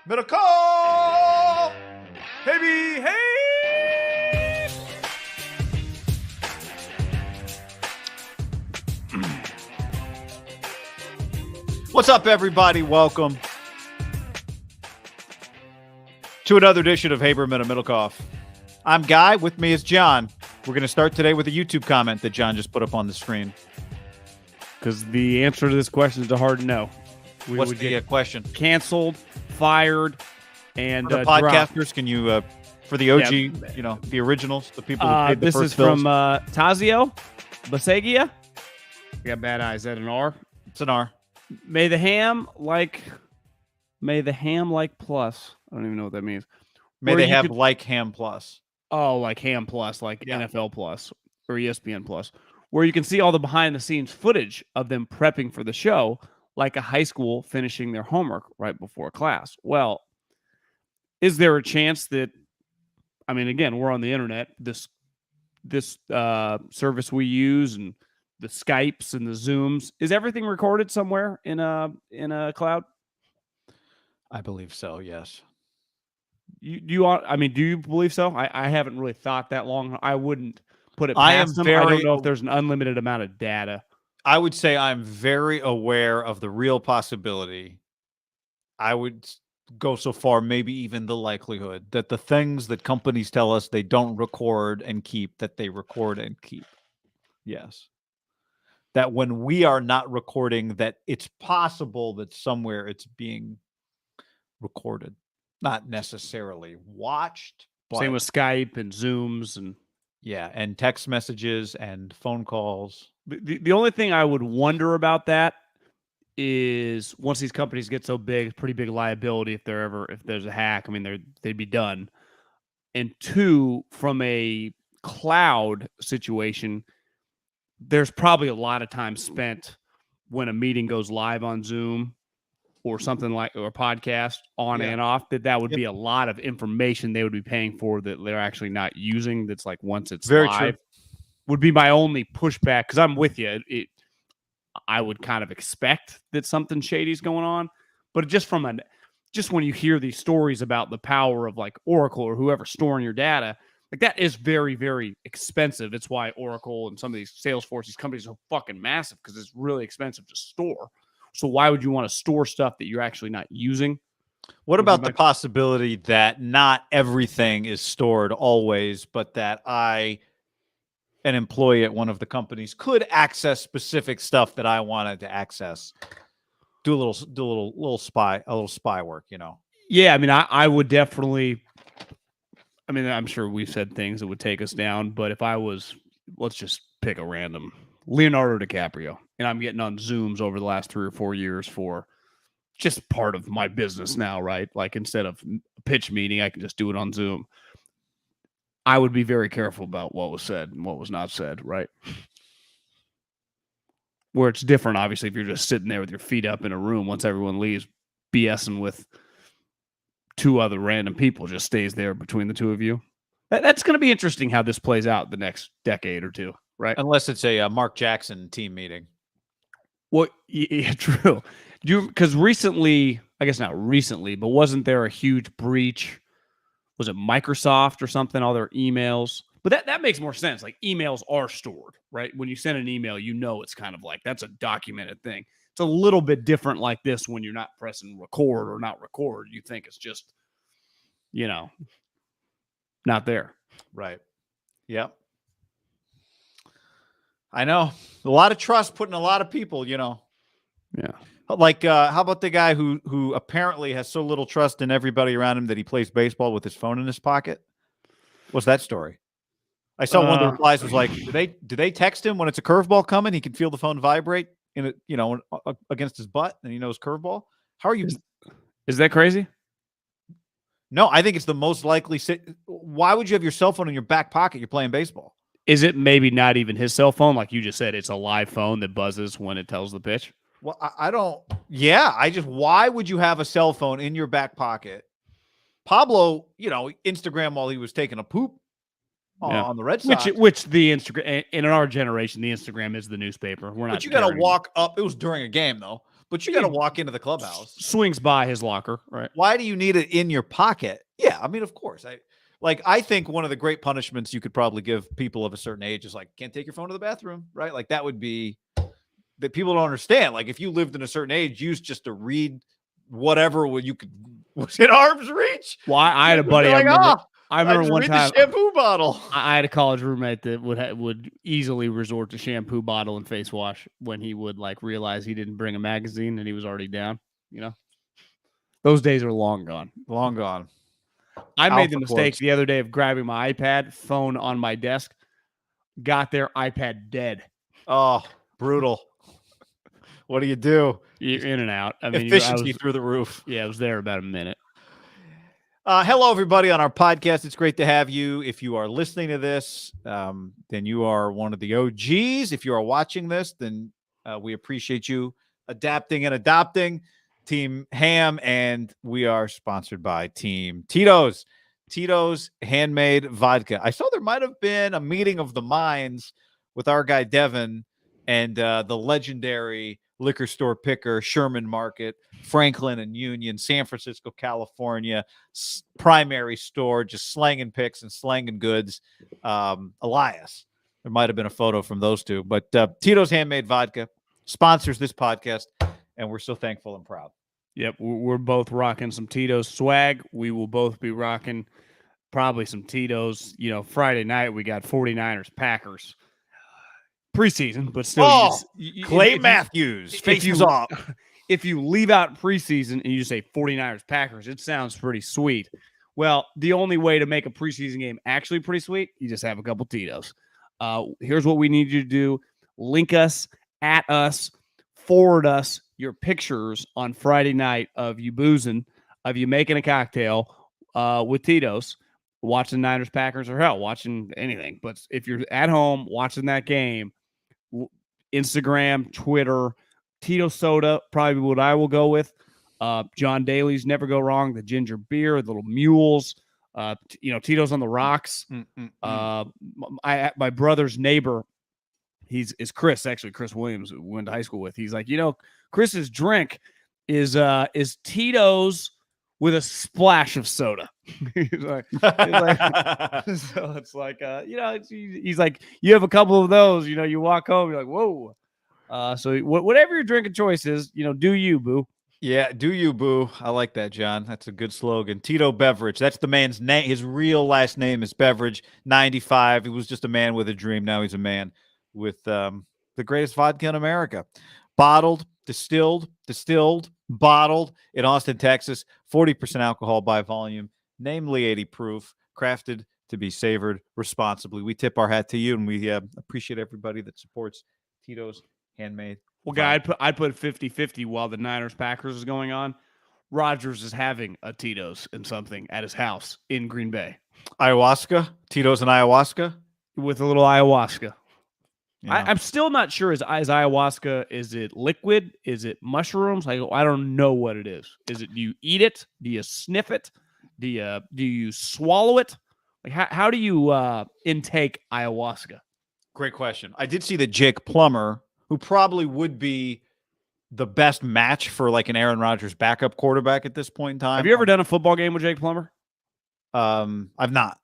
MIDDLEKAUFF! Hey, hey! What's up, everybody? Welcome to another edition of Haberman and MIDDLEKAUFF. I'm Guy. With me is John. We're going to start today with a YouTube comment that John just put up on the screen. Because the answer to this question is a hard no. What's the question? Canceled, fired, and for the podcasters, dropped. can you, for the OG, the originals, the people who paid the this first is bills? from Tazio Basegia. I got bad eyes. Is that an R? It's an R. May the ham like plus. I don't even know what that means. May they have like Ham Plus. Oh, like Ham Plus, like NFL Plus or ESPN Plus, where you can see all the behind-the-scenes footage of them prepping for the show, like a high school finishing their homework right before class. Well, is there a chance that, I mean, again, we're on the internet, this service we use and the Skypes and the Zooms, is everything recorded somewhere in a cloud? I believe so, yes. Do you believe so? I haven't really thought that long. I wouldn't put it past them. I don't know if there's an unlimited amount of data. I would say I'm very aware of the real possibility. I would go so far, maybe even the likelihood, that the things that companies tell us they don't record and keep, that they record and keep. Yes. That when we are not recording, that it's possible that somewhere it's being recorded. Not necessarily watched. But same with Skype and Zooms and and text messages and phone calls. The only thing I would wonder about that is once these companies get so big, pretty big liability if there's a hack. I mean, they'd be done. And two, from a cloud situation, there's probably a lot of time spent when a meeting goes live on Zoom or something like, or a podcast on and off, that would be a lot of information they would be paying for that they're actually not using. That's like once it's very live. True. Would be my only pushback, because I'm with you. I would kind of expect that something shady is going on, but just when you hear these stories about the power of like Oracle or whoever storing your data, like that is very, very expensive. It's why Oracle and some of these Salesforce, these companies are fucking massive, because it's really expensive to store. So why would you want to store stuff that you're actually not using? What about the possibility that not everything is stored always, but that an employee at one of the companies, could access specific stuff that I wanted to access? Do a little spy work, Yeah, I mean, I would definitely. I mean, I'm sure we've said things that would take us down, but if I was, let's just pick a random Leonardo DiCaprio, and I'm getting on Zooms over the last 3 or 4 years for just part of my business now, right? Like instead of a pitch meeting, I can just do it on Zoom. I would be very careful about what was said and what was not said, right? Where it's different, obviously, if you're just sitting there with your feet up in a room once everyone leaves, BSing with 2 other random people, just stays there between the 2 of you. That's going to be interesting how this plays out the next decade or 2, right? Unless it's a Mark Jackson team meeting. Well, yeah, true. Because recently, I guess not recently, but wasn't there a huge breach? Was it Microsoft or something? All their emails. But that makes more sense. Like emails are stored, right? When you send an email, it's kind of like that's a documented thing. It's a little bit different like this when you're not pressing record or not record. You think it's just, not there. Right. Yep. I know. A lot of trust put in a lot of people, Yeah. Like, how about the guy who apparently has so little trust in everybody around him that he plays baseball with his phone in his pocket? What's that story? I saw one of the replies was like, do they text him when it's a curveball coming? He can feel the phone vibrate in it, against his butt, and he knows curveball. How are you? Is that crazy? No, I think it's the most likely. Why would you have your cell phone in your back pocket? You're playing baseball. Is it maybe not even his cell phone? Like you just said, it's a live phone that buzzes when it tells the pitch. Well, I don't. Yeah, why would you have a cell phone in your back pocket? Pablo, Instagram while he was taking a poop on the Red Sox. Which the Instagram, in our generation, the Instagram is the newspaper. We're not. But you got to walk up. It was during a game though. but you got to walk into the clubhouse. Swings by his locker, right? Why do you need it in your pocket? Yeah, I mean, of course. I think one of the great punishments you could probably give people of a certain age is like, can't take your phone to the bathroom, right? Like that would be that people don't understand. Like if you lived in a certain age, used just to read whatever you could was in arm's reach. Well, I had a buddy. Like, I remember one time the shampoo bottle. I had a college roommate that would easily resort to shampoo bottle and face wash when he would like realize he didn't bring a magazine and he was already down. You know, those days are long gone. Long gone. I made the mistake the other day of grabbing my iPad, phone on my desk, got there, iPad dead. Oh, brutal. What do you do? You're in and out. I mean, efficiency through the roof. Yeah, I was there about a minute. Hello, everybody on our podcast. It's great to have you. If you are listening to this, then you are one of the OGs. If you are watching this, then we appreciate you adapting and adopting. Team Ham, and we are sponsored by Team Tito's. Tito's handmade vodka. I saw there might have been a meeting of the minds with our guy Devin and the legendary liquor store picker, Sherman Market, Franklin and Union, San Francisco, California, primary store, just slanging picks and slanging goods. Elias. There might have been a photo from those two, but Tito's handmade vodka sponsors this podcast. And we're so thankful and proud. Yep, we're both rocking some Tito's swag. We will both be rocking probably some Tito's. You know, Friday night we got 49ers Packers preseason, but still. Clay Matthews faces off. If you leave out preseason and you just say 49ers Packers, it sounds pretty sweet. Well, the only way to make a preseason game actually pretty sweet, you just have a couple Tito's. Here's what we need you to do. Link us, at us, forward us your pictures on Friday night of you boozing, of you making a cocktail with Tito's, watching Niners, Packers, or hell, watching anything. But if you're at home watching that game, Instagram, Twitter, Tito Soda, probably what I will go with. John Daly's Never Go Wrong, the ginger beer, the little mules, Tito's on the rocks. My brother's neighbor, is Chris, actually Chris Williams, who we went to high school with. He's like, Chris's drink is Tito's with a splash of soda. he's like so it's like, he's like, you have a couple of those, you walk home, you're like, whoa. So whatever your drink of choice is, do you, boo. Yeah, do you, boo. I like that, John. That's a good slogan. Tito Beverage. That's the man's name. His real last name is Beverage. 95. He was just a man with a dream. Now he's a man with the greatest vodka in America. Bottled, distilled, bottled in Austin, Texas. 40% alcohol by volume, namely 80 proof, crafted to be savored responsibly. We tip our hat to you, and we appreciate everybody that supports Tito's handmade. Well, guy, I'd put 50-50 while the Niners Packers is going on. Rodgers is having a Tito's and something at his house in Green Bay. Ayahuasca, Tito's and ayahuasca with a little ayahuasca. Yeah. I'm still not sure. Is ayahuasca? Is it liquid? Is it mushrooms? I don't know what it is. Is it? Do you eat it? Do you sniff it? Do you swallow it? Like how do you intake ayahuasca? Great question. I did see that Jake Plummer, who probably would be the best match for like an Aaron Rodgers backup quarterback at this point in time. Have you ever done a football game with Jake Plummer? I've not.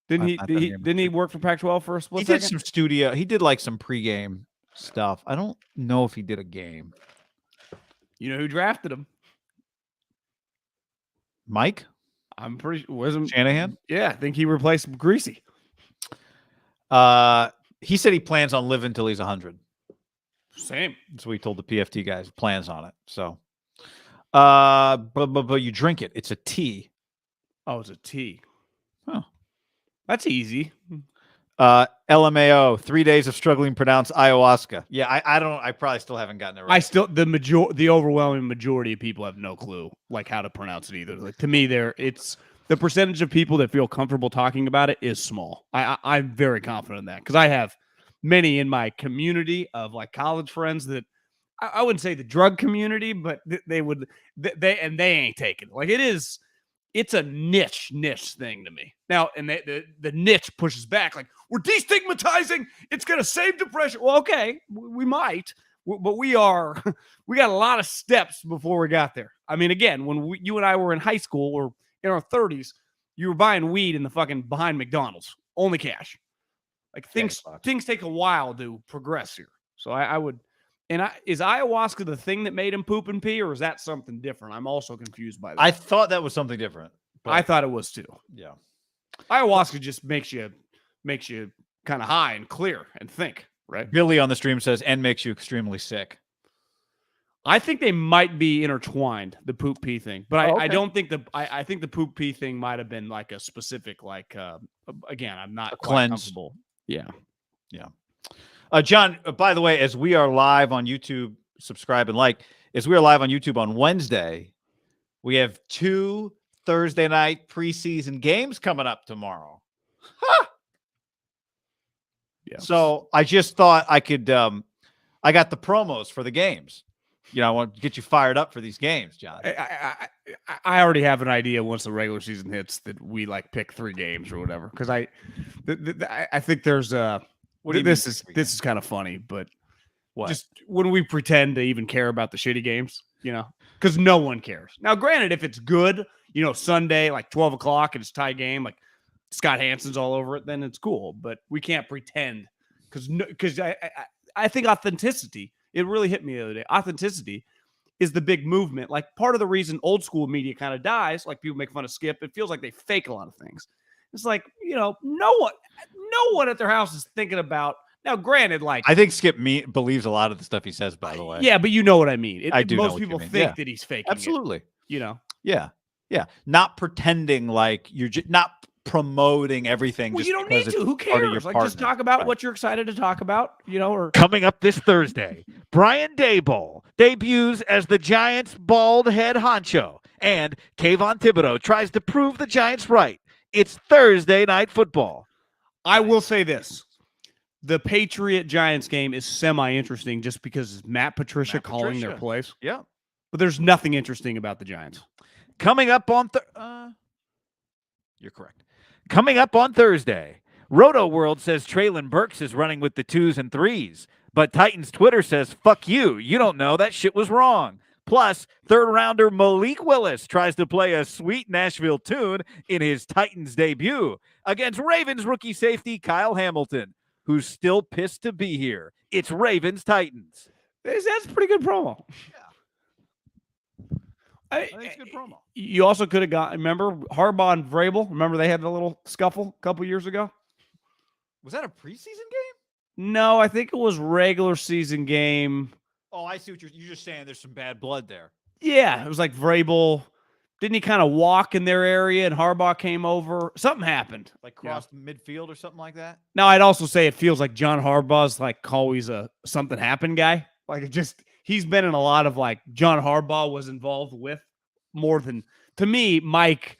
Didn't he work for Pac-12 for a split second? He did some studio. He did like some pregame stuff. I don't know if he did a game. You know who drafted him? Mike? I'm pretty wasn't Shanahan? Yeah, I think he replaced Greasy. He said he plans on living till he's 100. Same. That's what he told the PFT guys. Plans on it. So, but you drink it. It's a tea. Oh, it's a tea. Oh, that's easy. LMAO, 3 days of struggling to pronounce ayahuasca. Yeah, I probably still haven't gotten it right. The overwhelming majority of people have no clue like how to pronounce it either. Like to me, it's the percentage of people that feel comfortable talking about it is small. I'm very confident in that because I have many in my community of like college friends that I wouldn't say the drug community, but they ain't taking it. Like it's a niche thing to me. Now, and the niche pushes back like we're destigmatizing. It's going to save depression. Well, okay, we might, but we got a lot of steps before we got there. I mean, again, when you and I were in high school or in our 30s, you were buying weed in the fucking behind McDonald's, only cash. Like things take a while to progress here. So I would, is ayahuasca the thing that made him poop and pee, or is that something different? I'm also confused by that. I thought that was something different. I thought it was too. Yeah. Ayahuasca just makes you kind of high and clear and think, right? Billy on the stream says, and makes you extremely sick. I think they might be intertwined, the poop pee thing, but I don't think I think the poop pee thing might have been like a specific, like, again, I'm not quite comfortable. Yeah. John, by the way, as we are live on YouTube, subscribe and like, as we are live on YouTube on Wednesday, we have 2 Thursday night preseason games coming up tomorrow. Huh. Yeah. So I just thought I could, I got the promos for the games. I want to get you fired up for these games, John. I already have an idea once the regular season hits that we like pick 3 games or whatever. Because I think there's this is kind of funny, but just when we pretend to even care about the shitty games, because no one cares. Now, granted, if it's good, Sunday like 12 o'clock and it's tie game, like Scott Hansen's all over it, then it's cool. But we can't pretend because I think authenticity. It really hit me the other day. Authenticity is the big movement. Like part of the reason old school media kind of dies, like people make fun of Skip, it feels like they fake a lot of things. It's like, no one at their house is thinking about. Now, granted, like I think Skip believes a lot of the stuff he says, by the way. Yeah, but you know what I mean. I do. Most people think that he's faking. Absolutely. It, Yeah. Not pretending like you're not promoting everything. Well, you don't need to. Who cares? Like, just talk about what you're excited to talk about, or coming up this Thursday, Brian Daboll debuts as the Giants' bald head honcho, and Kayvon Thibodeau tries to prove the Giants right. It's Thursday Night Football. I will say this. The Patriot-Giants game is semi-interesting just because it's Matt Patricia calling their plays. Yeah. But there's nothing interesting about the Giants. Coming up on you're correct. Coming up on Thursday, Roto World says Treylon Burks is running with the 2s and 3s, but Titans Twitter says, fuck you. You don't know. That shit was wrong. Plus, third-rounder Malik Willis tries to play a sweet Nashville tune in his Titans debut against Ravens rookie safety Kyle Hamilton, who's still pissed to be here. It's Ravens-Titans. That's a pretty good promo. Yeah. I think it's a good promo. You also could have got, remember Harbaugh and Vrabel? Remember they had the little scuffle a couple years ago? Was that a preseason game? No, I think it was regular season game. Oh, I see what you're just saying. There's some bad blood there. Yeah, it was like Vrabel. Didn't he kind of walk in their area and Harbaugh came over? Something happened. Like crossed midfield or something like that? Now, I'd also say it feels like John Harbaugh's like always a something happened guy. Like he's been in a lot of like John Harbaugh was involved with more than, to me, Mike.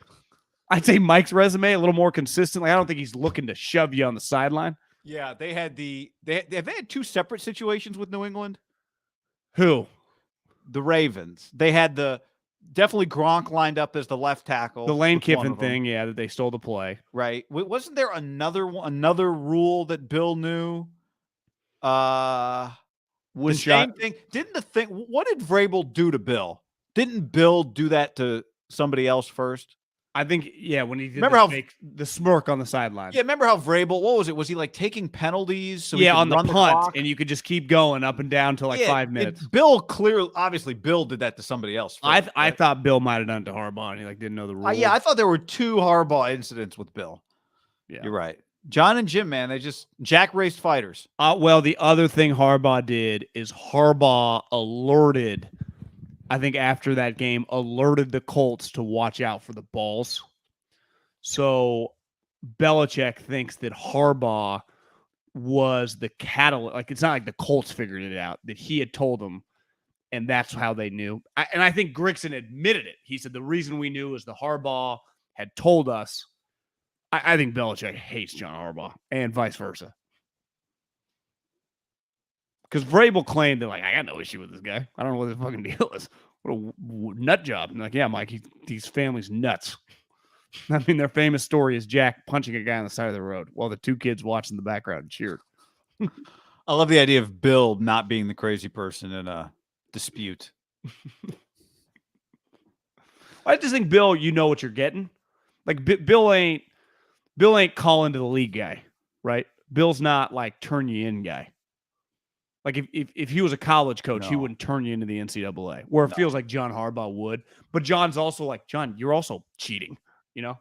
I'd say Mike's resume a little more consistent. Like I don't think he's looking to shove you on the sideline. Yeah, they had they had 2 separate situations with New England. Who? The Ravens. They had definitely Gronk lined up as the left tackle. The Lane Kiffin thing, yeah, that they stole the play. Right. Wasn't there another rule that Bill knew? The same thing. What did Vrabel do to Bill? Didn't Bill do that to somebody else first? I think, yeah, when he did the smirk on the sideline. Yeah, remember how Vrabel, what was it? Was he like taking penalties? So on the punt, and you could just keep going up and down to 5 minutes. Bill obviously Bill did that to somebody else first. I thought Bill might have done it to Harbaugh, and he didn't know the rules. Yeah, I thought there were 2 Harbaugh incidents with Bill. Yeah. You're right. John and Jim, man, Jack raced fighters. Well, the other thing Harbaugh did is Harbaugh alerted, I think after that game, alerted the Colts to watch out for the balls. So Belichick thinks that Harbaugh was the catalyst. Like, it's not like the Colts figured it out, that he had told them, and that's how they knew. And I think Grigson admitted it. He said the reason we knew is the Harbaugh had told us. I think Belichick hates John Harbaugh and vice versa. Because Vrabel claimed that, I got no issue with this guy. I don't know what the fucking deal is. What a nut job. I'm like, yeah, Mike, these families nuts. I mean, their famous story is Jack punching a guy on the side of the road while the 2 kids watched in the background and cheered. I love the idea of Bill not being the crazy person in a dispute. I just think Bill, you know what you're getting. Like Bill ain't calling to the league guy, right? Bill's not like turn you in guy. Like if he was a college coach, he No. wouldn't turn you into the NCAA. Where it feels like John Harbaugh would, but John's also like, John, you're also cheating. You know,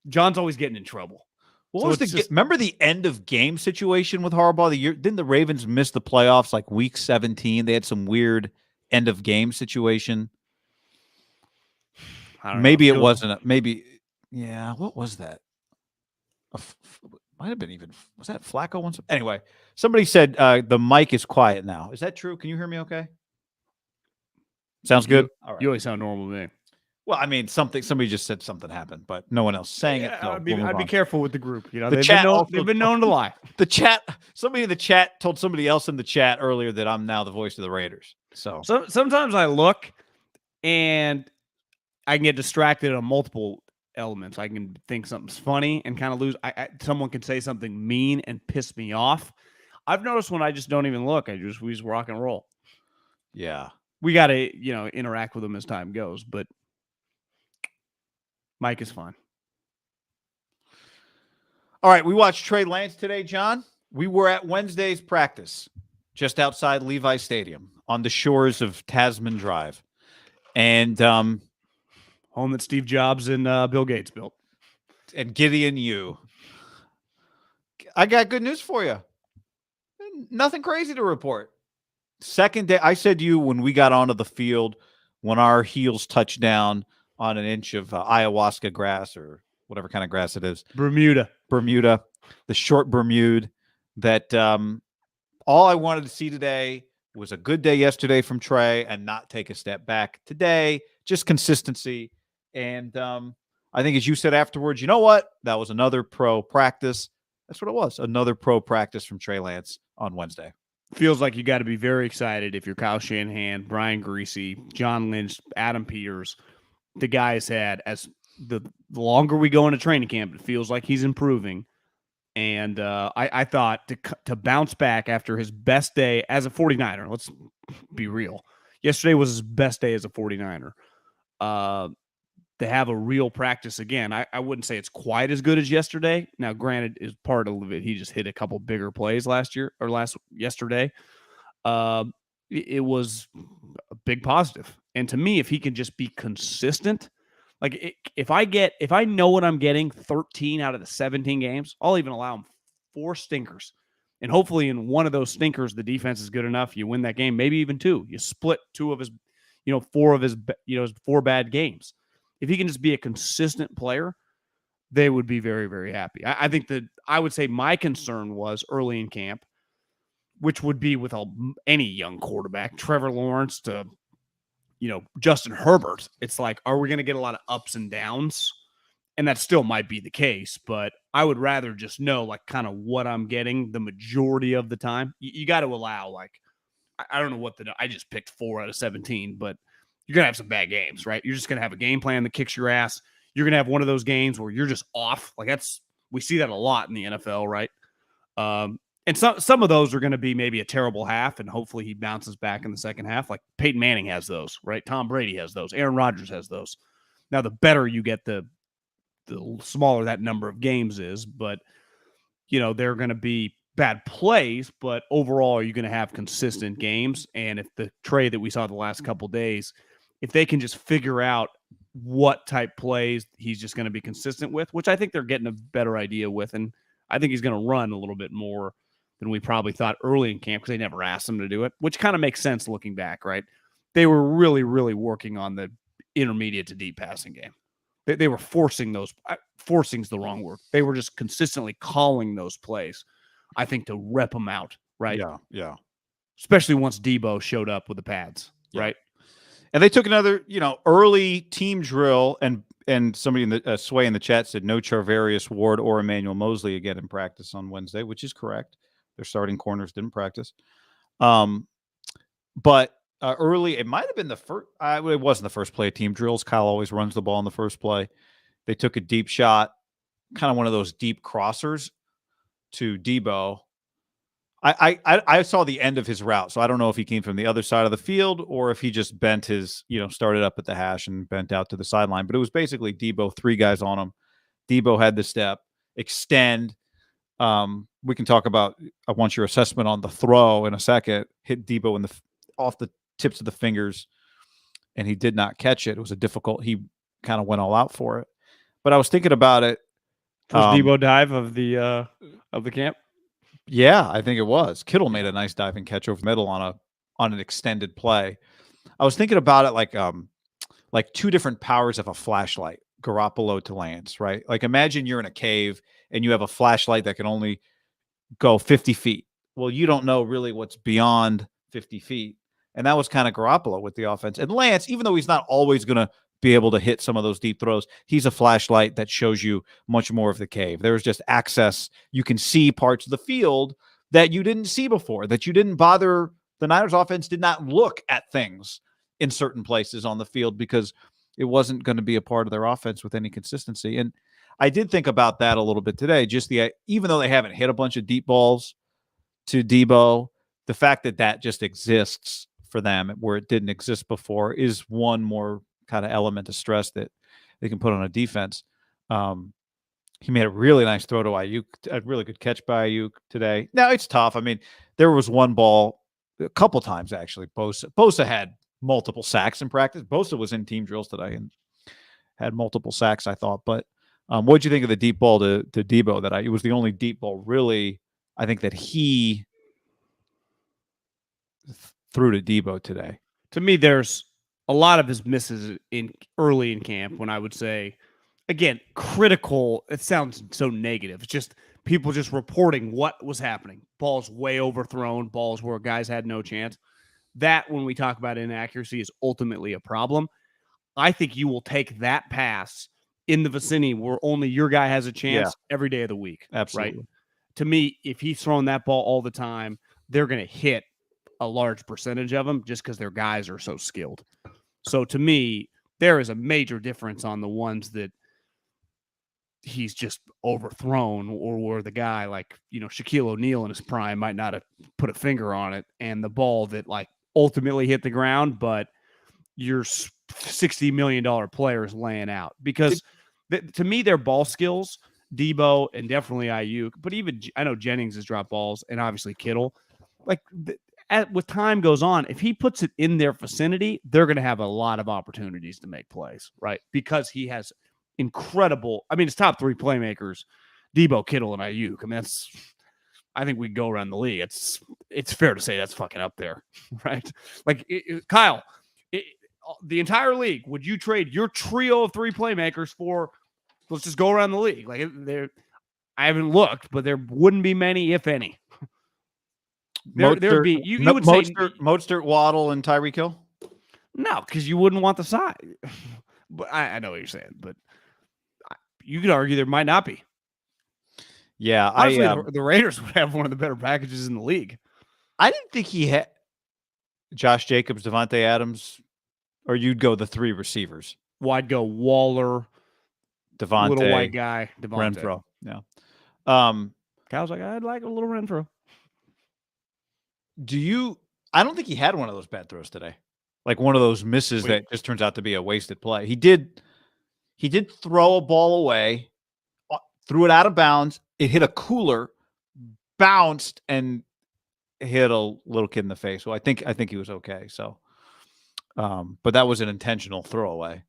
John's always getting in trouble. What So was it's just- remember the end of game situation with Harbaugh the year? Didn't the Ravens miss the playoffs like week 17? They had some weird end of game situation. I don't know. Maybe it wasn't. Maybe, yeah. What was that? Might have been even. Was that Flacco once? Anyway, somebody said the mic is quiet now. Is that true? Can you hear me? Okay. Sounds good. All right. You always sound normal to me. Well, I mean, somebody just said something happened, but no one else saying it. So I'd be we'll move on. careful with the group. You know, The chat they've been known to lie. The chat. Somebody in the chat told somebody else in the chat earlier that I'm now the voice of the Raiders. So Sometimes I look and I can get distracted on multiple elements. I can think something's funny and kind of lose. Someone can say something mean and piss me off. I've noticed when I just don't even look, we just rock and roll. yeah. We got to, interact with them as time goes, but Mike is fine. All right, we watched Trey Lance today, John. We were at Wednesday's practice just outside Levi Stadium on the shores of Tasman Drive. And Home that Steve Jobs and Bill Gates built. And Gideon Yu. I got good news for you. Nothing crazy to report. Second day, I said to you when we got onto the field, when our heels touched down on an inch of ayahuasca grass or whatever kind of grass it is. Bermuda, the short Bermuda, that all I wanted to see today was a good day yesterday from Trey and not take a step back today, just consistency. And I think as you said afterwards, you know what? That was another pro practice. That's what it was. Another pro practice from Trey Lance on Wednesday. Feels like you got to be very excited if you're Kyle Shanahan, Brian Greasy, John Lynch, Adam Peters. The guys had, as the longer we go into training camp, it feels like he's improving. And I thought to bounce back after his best day as a 49er, let's be real. Yesterday was his best day as a 49er. To have a real practice again, I wouldn't say it's quite as good as yesterday. Now, granted, is part of it. He just hit a couple bigger plays yesterday. It was a big positive. And to me, if he can just be consistent, like if I know what I'm getting 13 out of the 17 games, I'll even allow him 4 stinkers. And hopefully in one of those stinkers, the defense is good enough. You win that game, maybe even 2. You split 2 of his, 4 of his, 4 bad games. If he can just be a consistent player, they would be very, very happy. I think that I would say my concern was early in camp, which would be with any young quarterback, Trevor Lawrence to, Justin Herbert. It's like, are we going to get a lot of ups and downs? And that still might be the case, but I would rather just know like kind of what I'm getting the majority of the time. You got to allow I don't know I just picked 4 out of 17, but you're going to have some bad games, right? You're just going to have a game plan that kicks your ass. You're going to have one of those games where you're just off. We see that a lot in the NFL, right? And some of those are going to be maybe a terrible half, and hopefully he bounces back in the second half. Like Peyton Manning has those, right? Tom Brady has those. Aaron Rodgers has those. Now, the better you get, the smaller that number of games is, but, they're going to be bad plays, but overall, you're going to have consistent games. And if the Trey that we saw the last couple days, if they can just figure out what type plays he's just going to be consistent with, which I think they're getting a better idea with, and I think he's going to run a little bit more than we probably thought early in camp because they never asked him to do it, which kind of makes sense looking back, right? They were really, really working on the intermediate to deep passing game. They were forcing those. Forcing's the wrong word. They were just consistently calling those plays, I think, to rep them out, right? Yeah. Especially once Debo showed up with the pads, right? And they took another, early team drill, and somebody in the Sway in the chat said no Charvarius Ward or Emmanuel Mosley again in practice on Wednesday, which is correct. Their starting corners didn't practice. But early, it might have been the first. It wasn't the first play of team drills. Kyle always runs the ball in the first play. They took a deep shot, kind of one of those deep crossers to Debo. I saw the end of his route, so I don't know if he came from the other side of the field or if he just bent his, started up at the hash and bent out to the sideline. But it was basically Debo, 3 guys on him. Debo had the step, extend. We can talk about, I want your assessment on the throw in a second. Hit Debo off the tips of the fingers, and he did not catch it. It was he kind of went all out for it. But I was thinking about it. First Debo dive of the camp. Yeah, I think it was. Kittle made a nice diving catch over middle on an extended play. I was thinking about it like 2 different powers of a flashlight, Garoppolo to Lance, right? Like imagine you're in a cave and you have a flashlight that can only go 50 feet. Well, you don't know really what's beyond 50 feet. And that was kind of Garoppolo with the offense. And Lance, even though he's not always going to be able to hit some of those deep throws, he's a flashlight that shows you much more of the cave. There's just access. You can see parts of the field that you didn't see before, that you didn't bother. The Niners offense did not look at things in certain places on the field because it wasn't going to be a part of their offense with any consistency. And I did think about that a little bit today. Just even though they haven't hit a bunch of deep balls to Debo, the fact that just exists for them where it didn't exist before is one more kind of element of stress that they can put on a defense. He made a really nice throw to Ayuk, a really good catch by Ayuk today. Now it's tough. I mean, there was one ball a couple times actually. Bosa had multiple sacks in practice. Bosa was in team drills today and had multiple sacks, I thought. But what did you think of the deep ball to Debo? It was the only deep ball really, I think, that he threw to Debo today. To me, there's a lot of his misses early in camp when I would say, again, critical. It sounds so negative. It's just people just reporting what was happening. Balls way overthrown, balls where guys had no chance. That, when we talk about inaccuracy, is ultimately a problem. I think you will take that pass in the vicinity where only your guy has a chance every day of the week. Absolutely. Right? To me, if he's throwing that ball all the time, they're going to hit a large percentage of them just because their guys are so skilled. So to me, there is a major difference on the ones that he's just overthrown, or where the guy like, Shaquille O'Neal in his prime might not have put a finger on it, and the ball that like ultimately hit the ground, but your $60 million player is laying out. Because to me, their ball skills, Debo and definitely Ayuk, but even I know Jennings has dropped balls, and obviously Kittle, like with time goes on, if he puts it in their vicinity, they're going to have a lot of opportunities to make plays, right? Because he has incredible, his top 3 playmakers, Debo, Kittle, and Ayuk. I think we go around the league. It's fair to say that's fucking up there, right? Like Kyle, the entire league, would you trade your trio of 3 playmakers for? Let's just go around the league. Like I haven't looked, but there wouldn't be many, if any. There'd be you would say Mostert, Waddle, and Tyreek Hill. No, because you wouldn't want the side. But I know what you're saying, but you could argue there might not be. Yeah, honestly, the Raiders would have one of the better packages in the league. I didn't think he had Josh Jacobs, Devontae Adams, or you'd go the 3 receivers. Well, I'd go Waller, Devontae, little white guy, Devontae. Renfro. Yeah. Kyle's like, I'd like a little Renfro. I don't think he had one of those bad throws today. Like one of those misses that just turns out to be a wasted play. He did throw a ball away, threw it out of bounds. It hit a cooler, bounced, and hit a little kid in the face. So I think he was okay. So, but that was an intentional throwaway,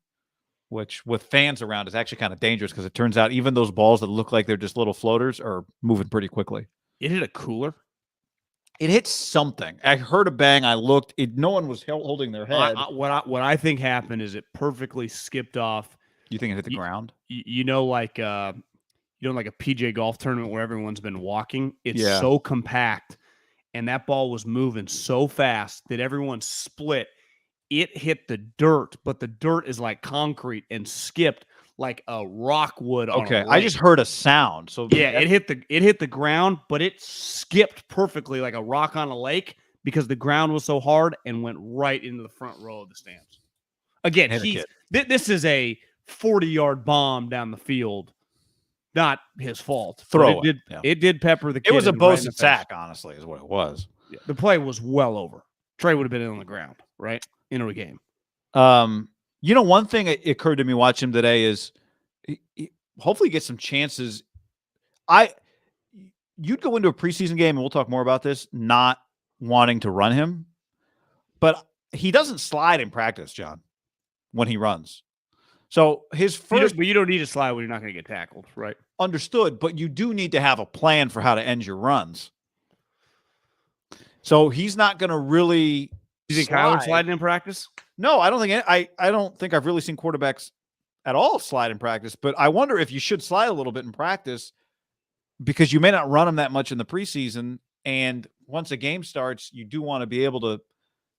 which with fans around is actually kind of dangerous because it turns out even those balls that look like they're just little floaters are moving pretty quickly. It hit a cooler. It hit something. I heard a bang. I looked. No one was holding their head. What I think happened is it perfectly skipped off. You think it hit the ground? Like a PJ golf tournament where everyone's been walking. It's so compact, and that ball was moving so fast that everyone split. It hit the dirt, but the dirt is like concrete and skipped like a rock would. Okay, I just heard a sound. So it hit the ground, but it skipped perfectly like a rock on a lake because the ground was so hard and went right into the front row of the stands. Again, this is a 40-yard bomb down the field. not his fault. but Throw it did. Yeah. It did pepper the kid. It was a right in the Bosa face. sack, honestly, is what it was. Yeah, the play was well over. Trey would have been on the ground, right? Into a game. One thing that occurred to me watching him today is he hopefully get some chances. You'd go into a preseason game, and we'll talk more about this, not wanting to run him, but he doesn't slide in practice, John, when he runs. So his first, But you don't need to slide when you're not going to get tackled, right? understood, but you do need to have a plan for how to end your runs. So he's not going to really. You think Kyler's sliding in practice? No, I don't think. I don't think I've really seen quarterbacks at all slide in practice. But I wonder if you should slide a little bit in practice because you may not run them that much in the preseason. And once a game starts, you do want to be able to,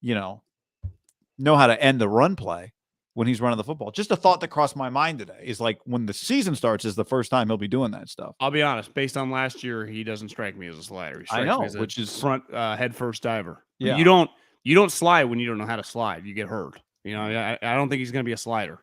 know how to end the run play when he's running the football. Just a thought that crossed my mind today is like when the season starts is the first time he'll be doing that stuff. I'll be honest. Based on last year, he doesn't strike me as a slider. He strikes I know, me as a which is front head first diver. Yeah. You don't slide when you don't know how to slide. You get hurt. I don't think he's going to be a slider.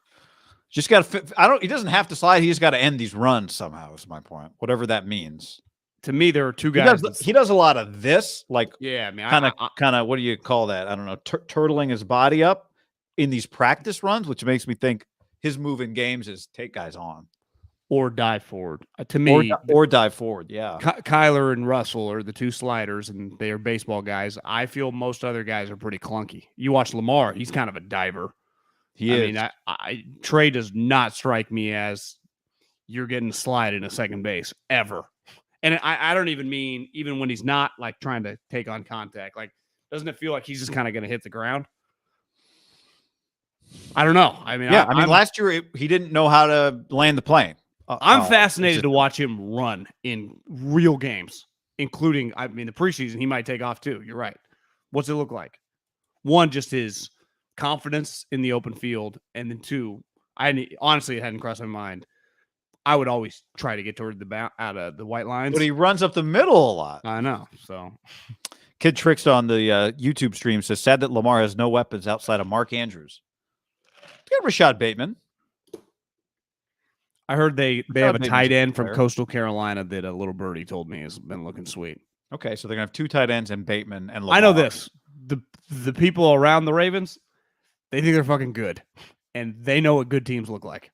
just got to. He doesn't have to slide. He just got to end these runs somehow. Is my point. Whatever that means. To me, there are two guys. He does a lot of this, like yeah, man. kind of. What do you call that? I don't know. Turtling his body up in these practice runs, which makes me think his move in games is take guys on or dive forward. To me, or dive forward. Yeah, Kyler and Russell are the two sliders, and they are baseball guys. I feel most other guys are pretty clunky. You watch Lamar; he's kind of a diver. He is. I mean, Trey does not strike me as you're getting slide in a second base ever. And I don't even mean even when he's not like trying to take on contact. Like, doesn't it feel like he's just kind of going to hit the ground? I don't know. I mean, last year he didn't know how to land the plane. I'm fascinated to watch him run in real games, including, the preseason. He might take off too. You're right. What's it look like? One, just his confidence in the open field, and then two, honestly, it hadn't crossed my mind. I would always try to get toward out of the white lines. But he runs up the middle a lot. I know. So, Kid Tricks on the YouTube stream says, sad that Lamar has no weapons outside of Mark Andrews. Get Rashad Bateman. I heard they have a tight end from Coastal Carolina that a little birdie told me has been looking sweet. Okay, so they're going to have two tight ends and Bateman and Lamar. I know this. The people around the Ravens, they think they're fucking good. And they know what good teams look like.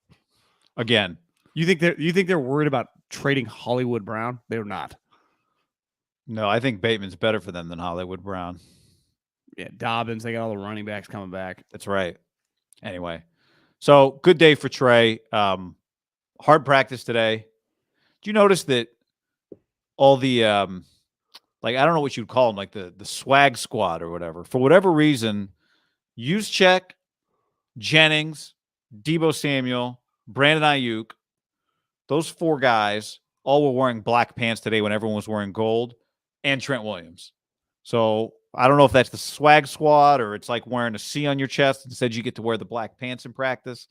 Again. You think they're worried about trading Hollywood Brown? They're not. No, I think Bateman's better for them than Hollywood Brown. Yeah, Dobbins, they got all the running backs coming back. That's right. Anyway, so good day for Trey. Hard practice today. Did you notice that all the I don't know what you'd call them, like the swag squad or whatever, for whatever reason, Juszczyk, Jennings, Deebo Samuel, Brandon Ayuk, those four guys all were wearing black pants today when everyone was wearing gold, and Trent Williams. So I don't know if that's the swag squad or it's like wearing a C on your chest. Instead, you get to wear the black pants in practice.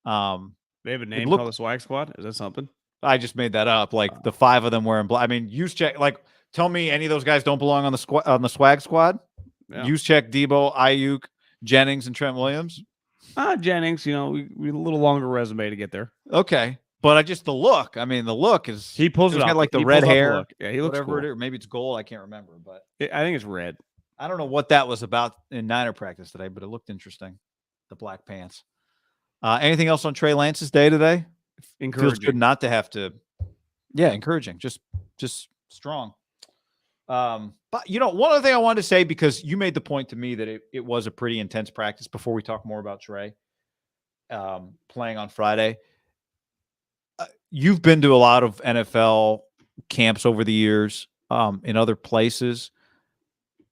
They have a name called the swag squad. Is that something? I just made that up. Like the five of them wearing black. I mean, Juszczyk. Like, tell me any of those guys don't belong on the swag squad? Yeah. Juszczyk, Deebo, Ayuk, Jennings, and Trent Williams. Jennings. We a little longer resume to get there. Okay. But the look. I mean, the look is he pulls it off. Got like the red hair. Yeah, he looks whatever cool. it is. Maybe it's gold. I can't remember, but I think it's red. I don't know what that was about in Niner practice today, but it looked interesting. The black pants. Anything else on Trey Lance's day today? Encouraging. Feels good not to have to. Yeah, encouraging. Just strong. But one other thing I wanted to say, because you made the point to me that it was a pretty intense practice before we talk more about Trey playing on Friday. You've been to a lot of NFL camps over the years in other places.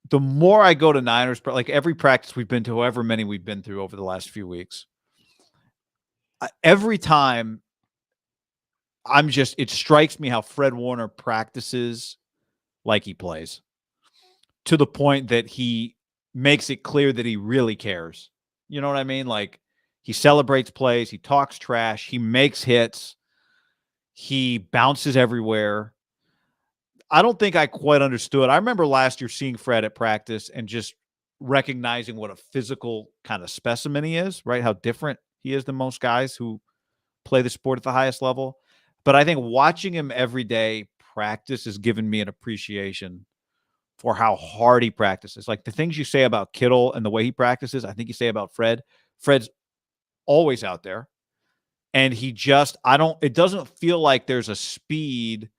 The more I go to Niners, like every practice we've been to, however many we've been through over the last few weeks, every time it strikes me how Fred Warner practices like he plays, to the point that he makes it clear that he really cares. You know what I mean? Like, he celebrates plays, he talks trash, he makes hits. He bounces everywhere. I don't think I quite understood. I remember last year seeing Fred at practice and just recognizing what a physical kind of specimen he is, right? How different he is than most guys who play the sport at the highest level. But I think watching him every day practice has given me an appreciation for how hard he practices. Like the things you say about Kittle and the way he practices, I think you say about Fred. Fred's always out there. And it doesn't feel like there's a speed.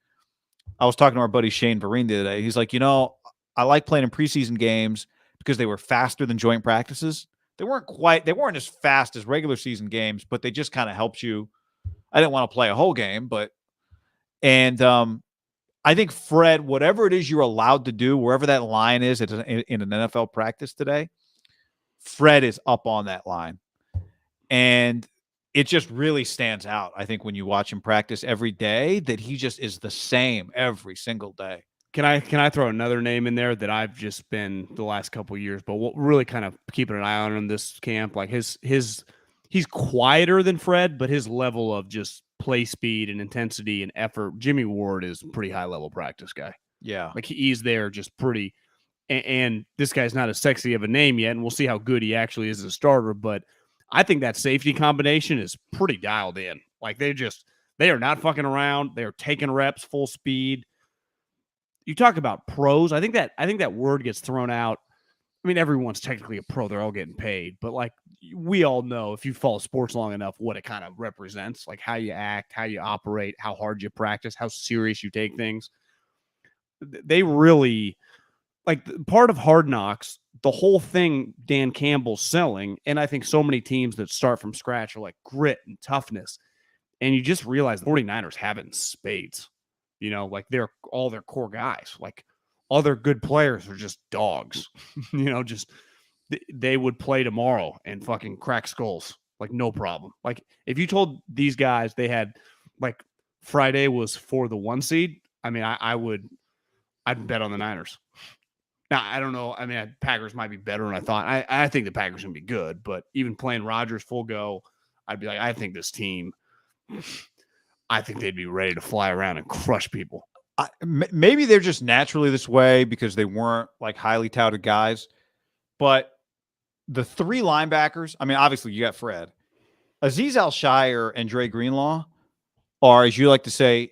I was talking to our buddy Shane Vereen the other day. He's like, I like playing in preseason games because they were faster than joint practices. They weren't as fast as regular season games, but they just kind of helped you. I didn't want to play a whole game, I think Fred, whatever it is you're allowed to do, wherever that line is in an NFL practice today, Fred is up on that line. And it just really stands out, I think, when you watch him practice every day, that he just is the same every single day. Can I throw another name in there that I've just been the last couple of years, but what really kind of keeping an eye on in this camp, like he's quieter than Fred, but his level of just play speed and intensity and effort, Jimmy Ward is a pretty high level practice guy. Yeah. Like he's there just pretty, and this guy's not as sexy of a name yet, and we'll see how good he actually is as a starter, but I think that safety combination is pretty dialed in. Like they are not fucking around. They're taking reps full speed. You talk about pros. I think that word gets thrown out. I mean, everyone's technically a pro. They're all getting paid. But like we all know, if you follow sports long enough, what it kind of represents, like how you act, how you operate, how hard you practice, how serious you take things. They really, like part of Hard Knocks, the whole thing Dan Campbell's selling, and I think so many teams that start from scratch are like grit and toughness. And you just realize the 49ers have it in spades. Like they're all their core guys. Like all their good players are just dogs. Just they would play tomorrow and fucking crack skulls. Like no problem. Like if you told these guys they had like Friday was for the 1 seed, I mean, I'd bet on the Niners. Now, I don't know. I mean, Packers might be better than I thought. I think the Packers can be good, but even playing Rodgers full go, I'd be like, I think this team, I think they'd be ready to fly around and crush people. Maybe they're just naturally this way because they weren't like highly touted guys. But the 3 linebackers, I mean, obviously you got Fred. Azeez Al-Shire and Dre Greenlaw are, as you like to say,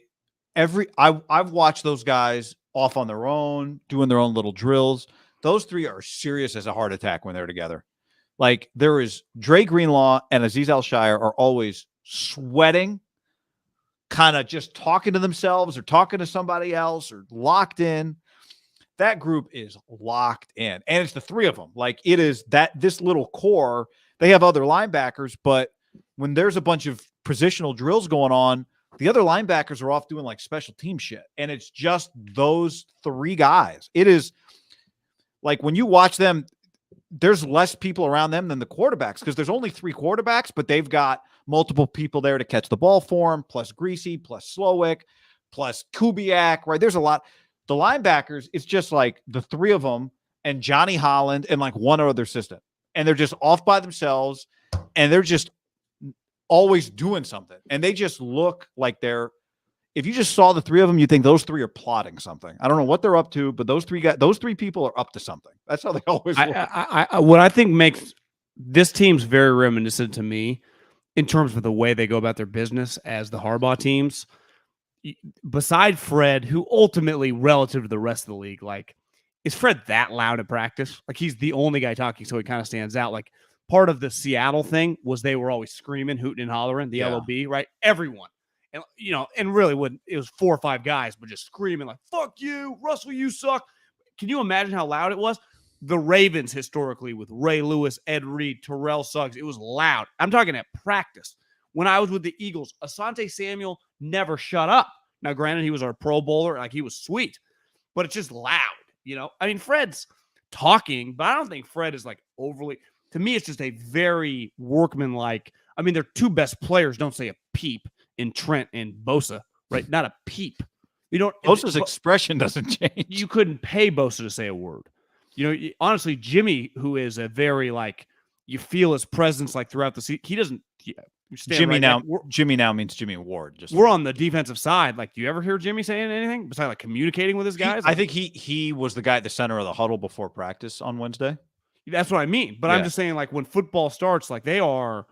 I've watched those guys off on their own, doing their own little drills. Those 3 are serious as a heart attack when they're together. Like there is Dre Greenlaw and Azeez Al-Shire are always sweating, kind of just talking to themselves or talking to somebody else or locked in. That group is locked in. And it's the 3 of them. Like it is this little core, they have other linebackers, but when there's a bunch of positional drills going on, the other linebackers are off doing like special team shit. And it's just those 3 guys. It is like when you watch them, there's less people around them than the quarterbacks because there's only 3 quarterbacks, but they've got multiple people there to catch the ball for them, plus Greasy, plus Slowick, plus Kubiak, right? There's a lot. The linebackers, it's just like the 3 of them and Johnny Holland and like one other assistant. And they're just off by themselves and they're just always doing something. And they just look like if you just saw the 3 of them, you think those 3 are plotting something. I don't know what they're up to, but those 3 people are up to something. That's how they always look. What I think makes this team's very reminiscent to me in terms of the way they go about their business as the Harbaugh teams. Beside Fred, who ultimately, relative to the rest of the league, like, is Fred that loud at practice? Like, he's the only guy talking, so he kind of stands out. Like, part of the Seattle thing was they were always screaming, hooting and hollering, the LOB, right? Everyone. And, and really it was 4 or 5 guys, but just screaming like, fuck you, Russell, you suck. Can you imagine how loud it was? The Ravens historically with Ray Lewis, Ed Reed, Terrell Suggs, it was loud. I'm talking at practice. When I was with the Eagles, Asante Samuel never shut up. Now, granted, he was our Pro Bowler. Like, he was sweet, but it's just loud, I mean, Fred's talking, but I don't think Fred is like overly, to me, it's just a very workmanlike. I mean, their 2 best players don't say a peep in Trent and Bosa, right? Not a peep. Bosa's expression doesn't change. You couldn't pay Bosa to say a word. Honestly, Jimmy, who is a very like, you feel his presence like throughout the season. He doesn't. Jimmy now means Jimmy Ward. We're on the defensive side. Like, do you ever hear Jimmy saying anything besides like communicating with his guys? I think he was the guy at the center of the huddle before practice on Wednesday. That's what I mean. But I'm just saying, like, when football starts, like they are,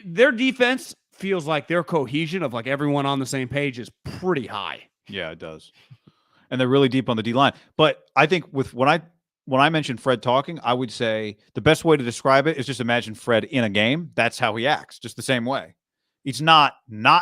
their defense feels like their cohesion of like everyone on the same page is pretty high. Yeah, it does. And they're really deep on the D line. But I think when I mentioned Fred talking, I would say the best way to describe it is just imagine Fred in a game. That's how he acts, just the same way. He's not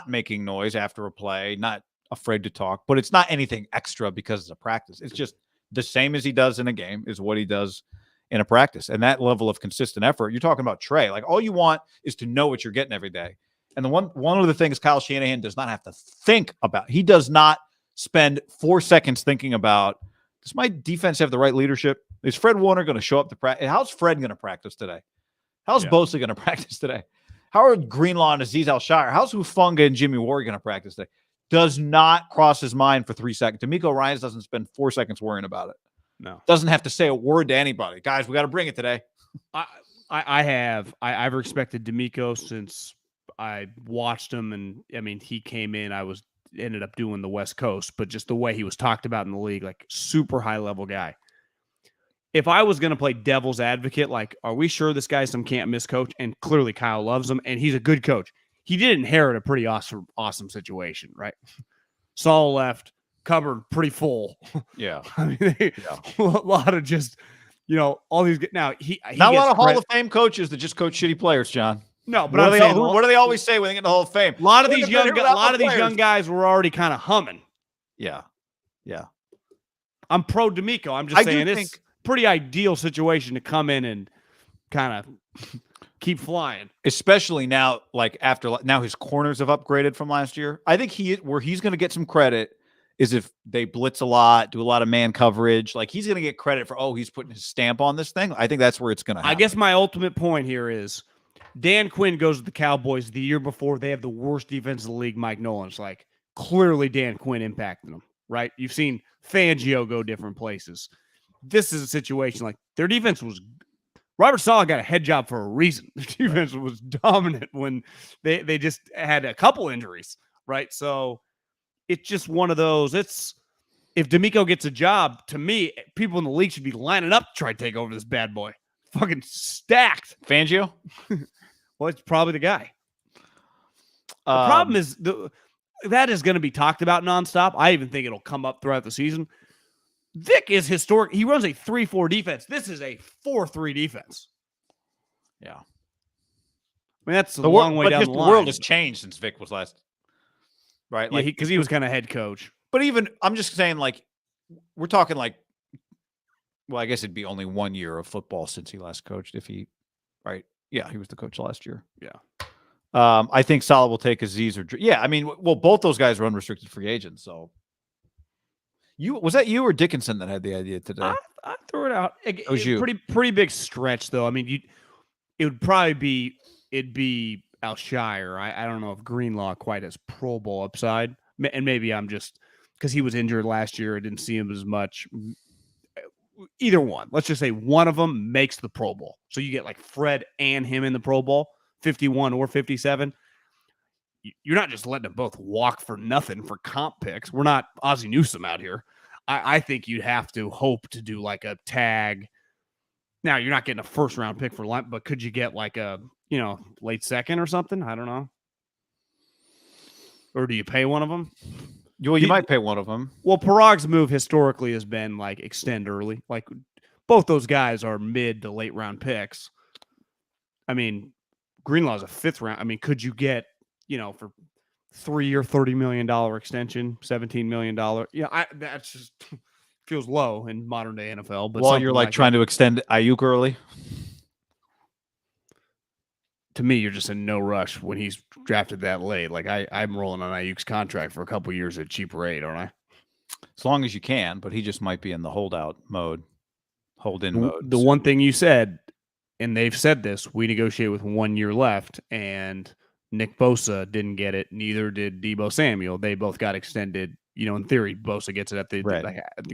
making noise after a play, not afraid to talk, but it's not anything extra because it's a practice. It's just the same as he does in a game is what he does in a practice. And that level of consistent effort, you're talking about Trey. Like all you want is to know what you're getting every day. And one of the things Kyle Shanahan does not have to think about. He does not spend 4 seconds thinking about, does my defense have the right leadership? Is Fred Warner going to show up to practice? How's Fred going to practice today? How's Bosa going to practice today? How are Greenlaw and Azeez Al-Shire? How's Hufanga and Jimmy Ward going to practice today? Does not cross his mind for 3 seconds. D'Amico Ryans doesn't spend 4 seconds worrying about it. No. Doesn't have to say a word to anybody. Guys, we got to bring it today. I've respected D'Amico since I watched him, and I mean, he came in, ended up doing the West Coast, but just the way he was talked about in the league, like super high level guy. If I was going to play devil's advocate, like, are we sure this guy's some can't miss coach? And clearly Kyle loves him and he's a good coach. He did inherit a pretty awesome situation, right? Saul left, cupboard pretty full. Yeah. I mean, a lot of just, all these. Now, he not a lot of credit. Hall of Fame coaches that just coach shitty players, John. No, but what do they always say when they get in the Hall of Fame? A lot of these young guys were already kind of humming. Yeah. Yeah. I'm pro D'Amico. I'm just saying it's pretty ideal situation to come in and kind of keep flying. Especially now, like now his corners have upgraded from last year. I think where he's going to get some credit is if they blitz a lot, do a lot of man coverage. Like he's going to get credit for, he's putting his stamp on this thing. I think that's where it's going to happen. I guess my ultimate point here is Dan Quinn goes to the Cowboys the year before. They have the worst defense in the league. Mike Nolan's like, clearly Dan Quinn impacted them, right? You've seen Fangio go different places. This is a situation like their defense was Robert Saleh got a head job for a reason. Their defense was dominant when they just had a couple injuries, right? So it's just one of those. If D'Amico gets a job, to me, people in the league should be lining up to try to take over this bad boy. Fucking stacked. Fangio? Well, it's probably the guy. The problem is that is going to be talked about nonstop. I even think it'll come up throughout the season. Vic is historic. He runs a 3-4 defense. This is a 4-3 defense. Yeah. I mean, that's a long way down the line. The world has changed since Vic was last. Right? Yeah, because he was kind of head coach. But even, I'm just saying, like, we're talking like, well, I guess it'd be only 1 year of football since he last coached right? Yeah, he was the coach last year. Yeah. I think Saleh will take Azeez or... Yeah, I mean, well, both those guys were unrestricted free agents, so... Was that you or Dickinson that had the idea today? I threw it out. It was you. Pretty big stretch, though. I mean, it'd be Al-Shire. I don't know if Greenlaw quite has Pro Bowl upside. And maybe I'm just... Because he was injured last year, I didn't see him as much. Either one. Let's just say one of them makes the Pro Bowl. So you get like Fred and him in the Pro Bowl, 51 or 57. You're not just letting them both walk for nothing for comp picks. We're not Ozzie Newsome out here. I think you'd have to hope to do like a tag. Now, you're not getting a first-round pick for line, but could you get like a, late second or something? I don't know. Or do you pay one of them? Well, you might pay one of them. Well, Parag's move historically has been like extend early. Like both those guys are mid to late round picks. I mean, Greenlaw's a 5th round. I mean, could you get, for 3-year, $30 million extension, $17 million? Yeah, that's just feels low in modern day NFL. But while you're like trying to extend Ayuk early. To me, you're just in no rush when he's drafted that late. Like I'm rolling on Ayuk's contract for a couple years at a cheap rate, aren't I? As long as you can, but he just might be in the hold-in mode. The one thing you said, and they've said this, we negotiate with 1 year left, and Nick Bosa didn't get it. Neither did Deebo Samuel. They both got extended. In theory, Bosa gets it at the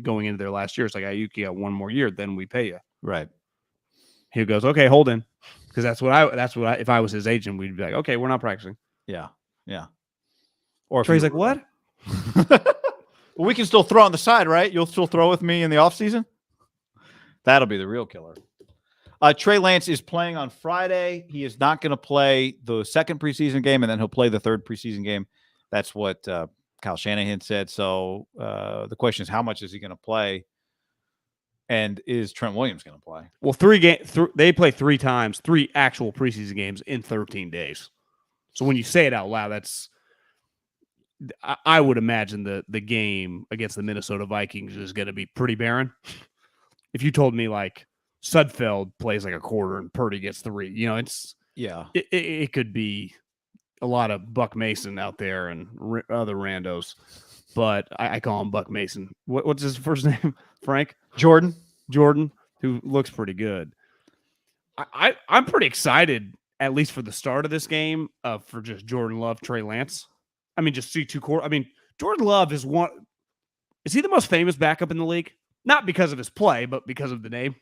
going into their last year. It's like Ayuk, you got 1 more year, then we pay you. Right. He goes, okay, hold in. Because that's what I if I was his agent, we'd be like, okay, we're not practicing. Yeah. Yeah. Or Trey's like, what? Well, we can still throw on the side, right? You'll still throw with me in the offseason? That'll be the real killer. Trey Lance is playing on Friday. He is not going to play the second preseason game, and then he'll play the third preseason game. That's what Kyle Shanahan said. So the question is, how much is he going to play? And is Trent Williams going to play? Well, they play 3 times, 3 actual preseason games in 13 days. So when you say it out loud, I would imagine the game against the Minnesota Vikings is going to be pretty barren. If you told me like Sudfeld plays like a quarter and Purdy gets 3, it could be a lot of Buck Mason out there and other randos. But I call him Buck Mason. What's his first name? Frank? Jordan, who looks pretty good. I'm pretty excited, at least for the start of this game, for just Jordan Love, Trey Lance. I mean, just see 2 quarters. I mean, Jordan Love is he the most famous backup in the league? Not because of his play, but because of the name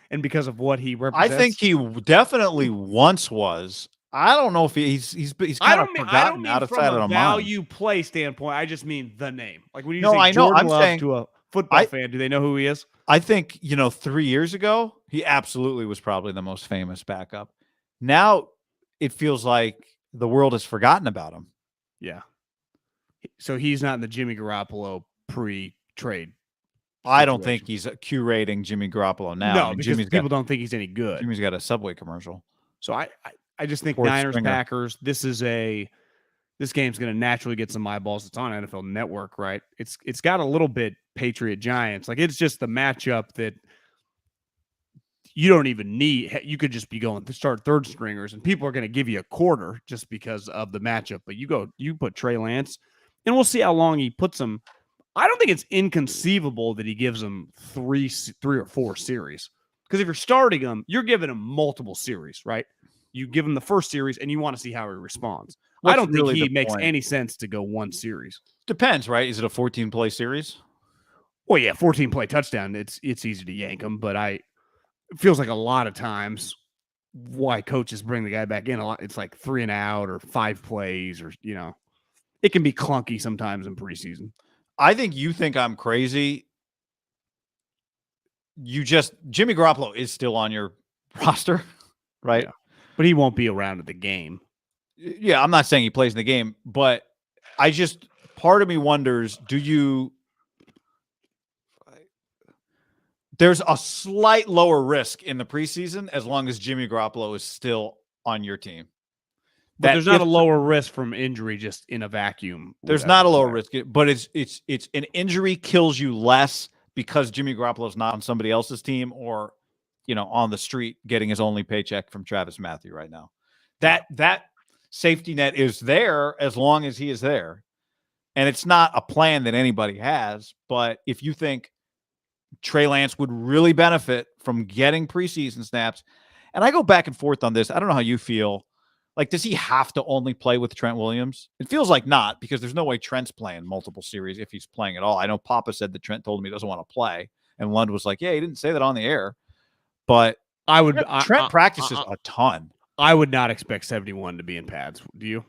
and because of what he represents. I think he definitely once was. I don't know if he's kind of forgotten out of sight out of mind. Value play standpoint, I just mean the name. Like when you No, say I know. Jordan I'm Love saying to a football fan, do they know who he is? I think 3 years ago he absolutely was probably the most famous backup. Now it feels like the world has forgotten about him. Yeah. So he's not in the Jimmy Garoppolo pre-trade. I don't think he's curating Jimmy Garoppolo now. No, because people don't think he's any good. Jimmy's got a Subway commercial. So I just think Fourth Niners, stringer. Packers, this game's going to naturally get some eyeballs. It's on NFL Network, right? It's got a little bit Patriot Giants. Like it's just the matchup that you don't even need. You could just be going to start third stringers and people are going to give you a quarter just because of the matchup. But you put Trey Lance and we'll see how long he puts him. I don't think it's inconceivable that he gives him 3 or 4 series. Because if you're starting him, you're giving him multiple series, right? You give him the first series and you want to see how he responds. I don't think he makes any sense to go 1 series. Depends, right? Is it a 14-play series? Well, yeah, 14-play touchdown. It's easy to yank him, but it feels like a lot of times why coaches bring the guy back in. It's like 3 and out or 5 plays or it can be clunky sometimes in preseason. I think you think I'm crazy. Jimmy Garoppolo is still on your roster, right? Yeah. But he won't be around at the game. Yeah, I'm not saying he plays in the game, but part of me wonders, there's a slight lower risk in the preseason as long as Jimmy Garoppolo is still on your team. But there's not a lower risk from injury just in a vacuum. There's not a lower risk, but it's an injury kills you less because Jimmy Garoppolo's not on somebody else's team or, on the street getting his only paycheck from Travis Matthew right now. That safety net is there as long as he is there. And it's not a plan that anybody has, but if you think Trey Lance would really benefit from getting preseason snaps, and I go back and forth on this. I don't know how you feel. Like, does he have to only play with Trent Williams? It feels like not, because there's no way Trent's playing multiple series if he's playing at all. I know Papa said that Trent told him he doesn't want to play, and Lund was like, yeah, he didn't say that on the air. But Trent practices a ton. I would not expect 71 to be in pads. Do you?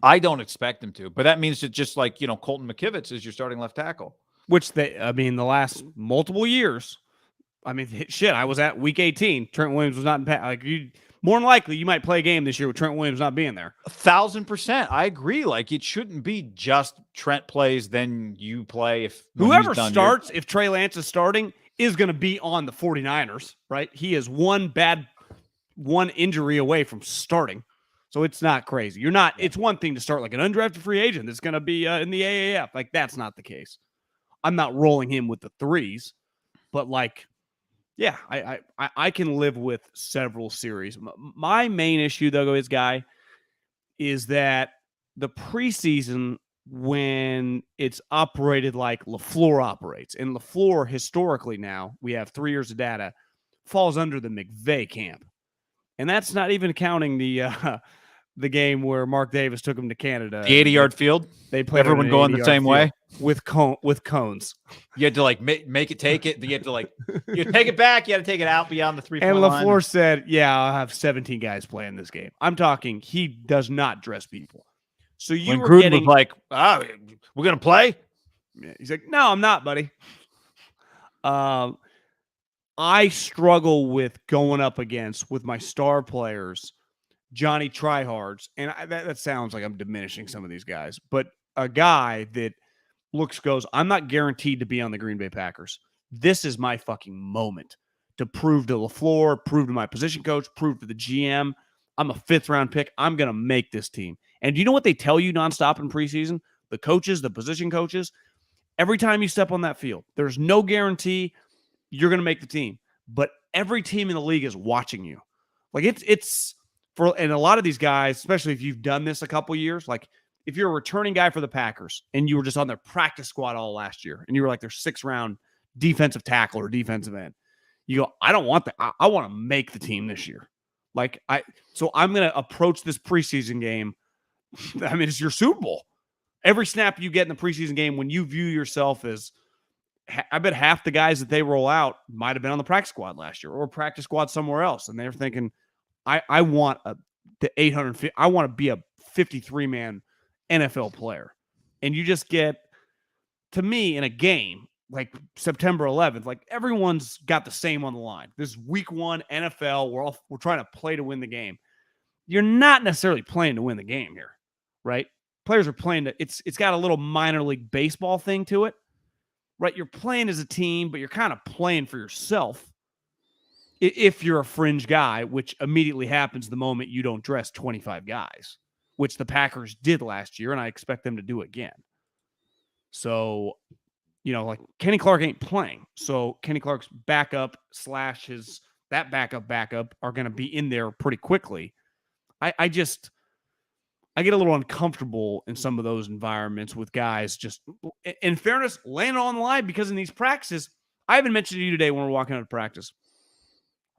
I don't expect him to, but that means that just like, Colton McKivitz is your starting left tackle. Which the last multiple years, I was at week 18. Trent Williams was not in pads. More than likely, you might play a game this year with Trent Williams not being there. 1,000%. I agree. Like, it shouldn't be just Trent plays, then you play. If whoever starts, if Trey Lance is starting, is going to be on the 49ers, right? He is one injury away from starting. So it's not crazy. It's one thing to start like an undrafted free agent that's going to be in the AAF. Like, that's not the case. I'm not rolling him with the 3s, but yeah, I can live with several series. My main issue, though, is that the preseason, when it's operated like LaFleur operates, and LaFleur historically now, we have 3 years of data, falls under the McVay camp. And that's not even counting the game where Mark Davis took him to Canada. The 80-yard field? They played everyone going the same way? With cones. You had to make it take it. You had to you take it back. You had to take it out beyond the 3-point line. And LaFleur line. said, yeah, I'll have 17 guys playing this game. I'm talking, he does not dress people. So when Gruden was like, we're going to play? He's like, no, I'm not, buddy. I struggle with going up against with my star players, Johnny Tryhards, and that sounds like I'm diminishing some of these guys, but a guy that goes, I'm not guaranteed to be on the Green Bay Packers. This is my fucking moment to prove to LaFleur, prove to my position coach, prove to the GM, I'm a 5th-round pick. I'm going to make this team. And do you know what they tell you nonstop in preseason? The coaches, the position coaches, every time you step on that field, there's no guarantee you're going to make the team. But every team in the league is watching you. Like it's for, and a lot of these guys, especially if you've done this a couple years, like if you're a returning guy for the Packers and you were just on their practice squad all last year and you were like their 6th-round defensive tackle or defensive end, you go, I don't want that. I want to make the team this year. So I'm going to approach this preseason game. I mean, it's your Super Bowl. Every snap you get in the preseason game, when you view yourself as, I bet half the guys that they roll out might have been on the practice squad last year or practice squad somewhere else. And they're thinking, I want the 850. I want to be a 53-man NFL player. And you just get, to me, in a game like September 11th, like everyone's got the same on the line. This is week 1 NFL. We're trying to play to win the game. You're not necessarily playing to win the game here, right? Players are playing to, it's got a little minor league baseball thing to it, right? You're playing as a team, but you're kind of playing for yourself if you're a fringe guy, which immediately happens the moment you don't dress 25 guys, which the Packers did last year, and I expect them to do again. So, like Kenny Clark ain't playing. So Kenny Clark's backup / his that backup are going to be in there pretty quickly. I get a little uncomfortable in some of those environments with guys just, in fairness, laying it on the line, because in these practices, I haven't mentioned to you today when we're walking out of practice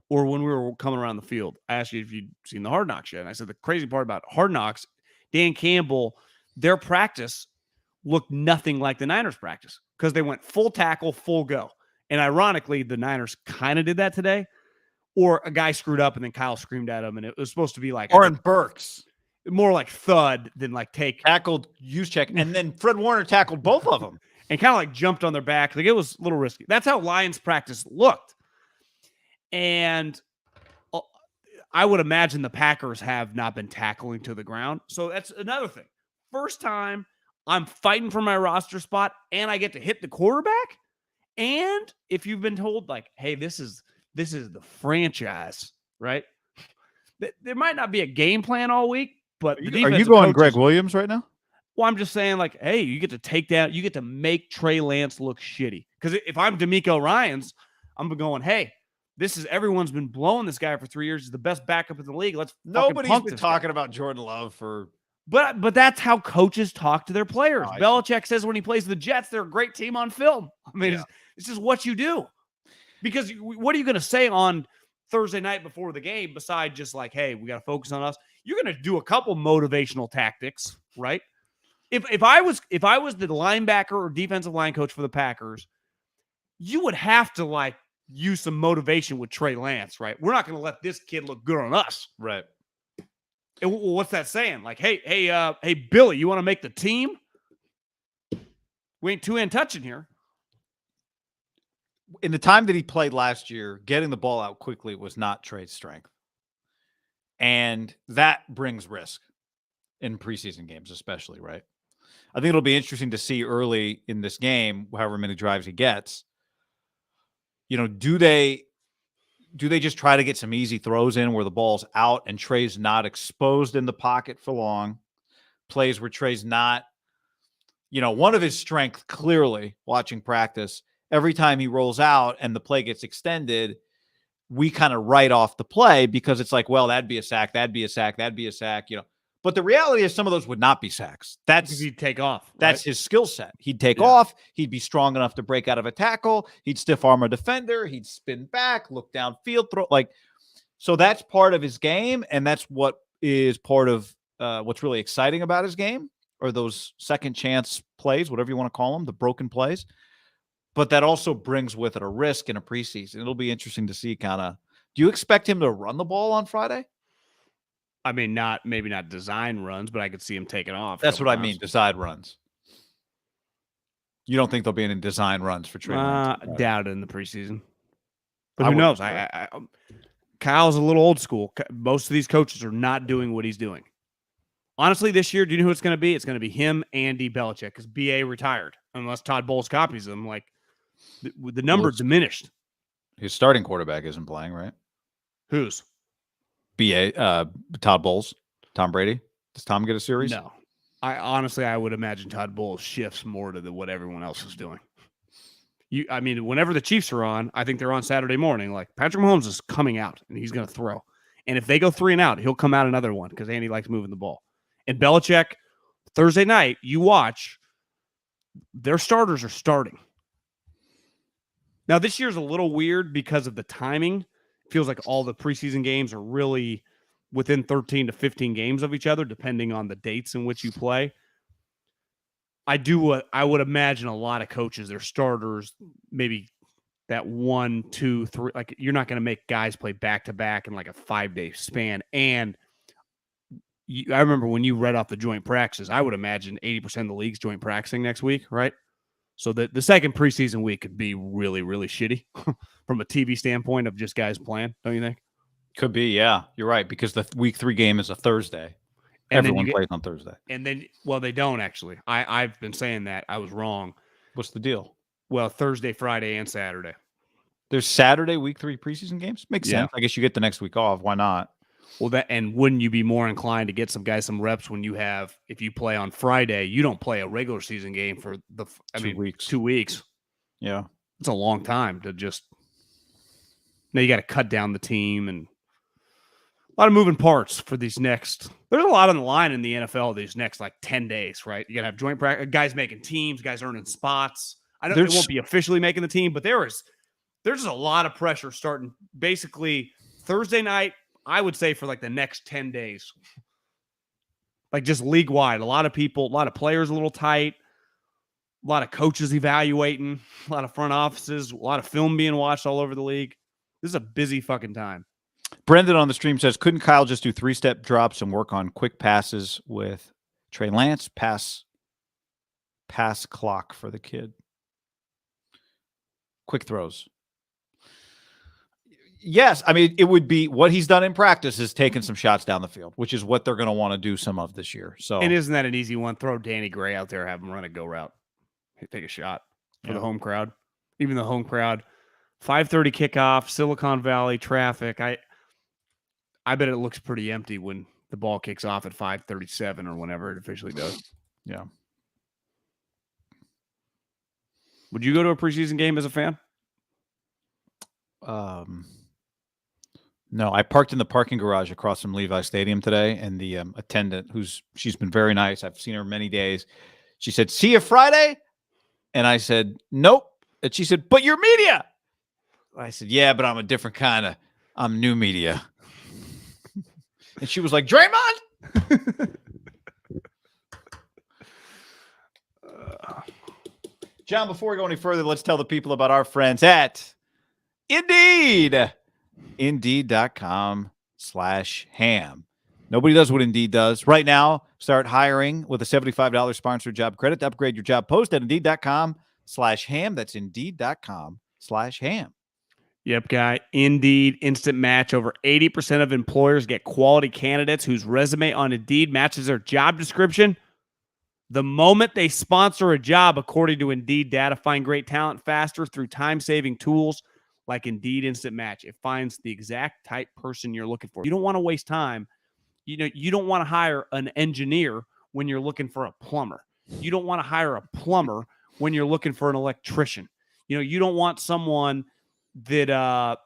or when we were coming around the field. I asked you if you'd seen the Hard Knocks yet. And I said the crazy part about Hard Knocks, Dan Campbell, their practice looked nothing like the Niners practice because they went full tackle, full go. And ironically, the Niners kind of did that today. Or a guy screwed up and then Kyle screamed at him, and it was supposed to be like Oren Burks. More like thud than like tackled Juszczyk, and then Fred Warner tackled both of them and kind of like jumped on their back. Like it was a little risky. That's how Lions practice looked. And I would imagine the Packers have not been tackling to the ground. So that's another thing. First time I'm fighting for my roster spot and I get to hit the quarterback. And if you've been told like, hey, this is the franchise, right? There might not be a game plan all week, but are you going Greg Williams right now? Well, I'm just saying, like, hey, you get to take down, you get to make Trey Lance look shitty. Because if I'm D'Amico Ryans, I'm going, hey, everyone's been blowing this guy for 3 years. He's the best backup in the league. Nobody's been talking about Jordan Love for. But that's how coaches talk to their players. Belichick says when he plays the Jets, they're a great team on film. I mean, it's just what you do. Because what are you going to say on Thursday night before the game besides just like, hey, we got to focus on us? You're going to do a couple motivational tactics, right? If I was the linebacker or defensive line coach for the Packers, you would have to like use some motivation with Trey Lance, right? We're not going to let this kid look good on us, right? And what's that saying? Like, hey, Billy, you want to make the team? We ain't two-hand touching here. In the time that he played last year, getting the ball out quickly was not Trey's strength. And that brings risk in preseason games, especially, right? I think it'll be interesting to see early in this game, however many drives he gets. Do they just try to get some easy throws in where the ball's out and Trey's not exposed in the pocket for long? Plays where Trey's not, one of his strengths clearly watching practice, every time he rolls out and the play gets extended, we kind of write off the play because it's like, well, that'd be a sack, that'd be a sack, that'd be a sack, But the reality is some of those would not be sacks. That's he'd take off. Right? That's his skill set. He'd take off. He'd be strong enough to break out of a tackle. He'd stiff arm a defender. He'd spin back, look downfield, throw. So that's part of his game, and that's what is part of what's really exciting about his game, or those second chance plays, whatever you want to call them, the broken plays. But that also brings with it a risk in a preseason. It'll be interesting to see do you expect him to run the ball on Friday? I mean, maybe not design runs, but I could see him taking off. That's what I mean, design runs. You don't think there'll be any design runs for Trey Lance? Doubt it in the preseason. But who knows? Kyle's a little old school. Most of these coaches are not doing what he's doing. Honestly, this year, do you know who it's going to be? It's going to be him, Andy, Belichick, because BA retired. Unless Todd Bowles copies him, like the number diminished. His starting quarterback isn't playing, right? Whose? Todd Bowles, Tom Brady. Does Tom get a series? No. I would imagine Todd Bowles shifts more to what everyone else is doing. Whenever the Chiefs are on, I think they're on Saturday morning. Like Patrick Mahomes is coming out and he's going to throw. And if they go 3 and out, he'll come out another one because Andy likes moving the ball. And Belichick, Thursday night, you watch, their starters are starting. Now, this year's a little weird because of the timing. It feels like all the preseason games are really within 13 to 15 games of each other, depending on the dates in which you play. I would imagine a lot of coaches, their starters, maybe that 1, 2, 3. Like, you're not going to make guys play back-to-back in like a 5-day span. And I remember when you read off the joint practices, I would imagine 80% of the league's joint practicing next week, right? So the second preseason week could be really, really shitty from a TV standpoint of just guys playing, don't you think? Could be, yeah. You're right, because the week 3 game is a Thursday. And everyone plays on Thursday. And then, well, they don't actually. I've been saying that. I was wrong. What's the deal? Well, Thursday, Friday, and Saturday. There's Saturday week 3 preseason games? Makes sense. I guess you get the next week off. Why not? Well, wouldn't you be more inclined to get some guys some reps when if you play on Friday, you don't play a regular season game for 2 weeks. 2 weeks. Yeah. It's a long time to just. Now you got to cut down the team and a lot of moving parts for these next. There's a lot on the line in the NFL these next 10 days, right? You got to have joint practice, guys making teams, guys earning spots. I know they won't be officially making the team, but there's just a lot of pressure starting basically Thursday night. I would say for the next 10 days, just league wide, a lot of people, a lot of players, a little tight, a lot of coaches evaluating, a lot of front offices, a lot of film being watched all over the league. This is a busy fucking time. Brendan on the stream says, couldn't Kyle just do 3-step drops and work on quick passes with Trey Lance? Pass clock for the kid. Quick throws. Yes, it would be what he's done in practice is taking some shots down the field, which is what they're going to want to do some of this year. So, and isn't that an easy one? Throw Danny Gray out there, have him run a go route, take a shot for the home crowd. Even the home crowd, 5:30 kickoff, Silicon Valley traffic. I bet it looks pretty empty when the ball kicks off at 5:37 or whenever it officially does. Yeah. Would you go to a preseason game as a fan? No, I parked in the parking garage across from Levi Stadium today, and the attendant, she's been very nice. I've seen her many days. She said, "See you Friday?" And I said, "Nope." And she said, "But you're media." I said, "Yeah, but I'm a different kind of. I'm new media." And she was like, "Draymond." John, before we go any further, let's tell the people about our friends at Indeed. Indeed.com/ham. Nobody does what Indeed does. Right now, start hiring with a $75 sponsored job credit to upgrade your job post at Indeed.com/ham. That's Indeed.com/ham. Yep, guy. Indeed Instant Match. Over 80% of employers get quality candidates whose resume on Indeed matches their job description the moment they sponsor a job, according to Indeed data. Find great talent faster through time-saving tools like Indeed Instant Match. It finds the exact type person you're looking for. You don't want to waste time. You don't want to hire an engineer when you're looking for a plumber. You don't want to hire a plumber when you're looking for an electrician. You don't want someone that a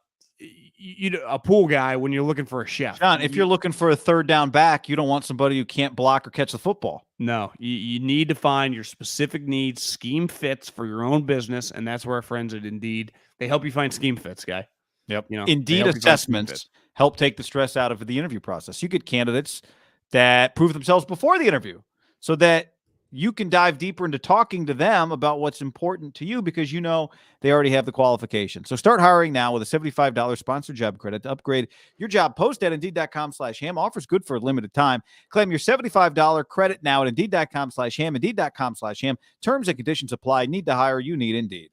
pool guy when you're looking for a chef. John, if you're looking for a third down back, you don't want somebody who can't block or catch the football. No, you need to find your specific needs, scheme fits for your own business, and that's where our friends at Indeed, they help you find scheme fits, guy. Yep. Indeed assessments help take the stress out of the interview process. You get candidates that prove themselves before the interview so that you can dive deeper into talking to them about what's important to you because they already have the qualifications. So start hiring now with a $75 sponsored job credit to upgrade your job post at Indeed.com/ham. Offers good for a limited time. Claim your $75 credit now at Indeed.com/ham. Indeed.com/ham. Terms and conditions apply. Need to hire? You need Indeed.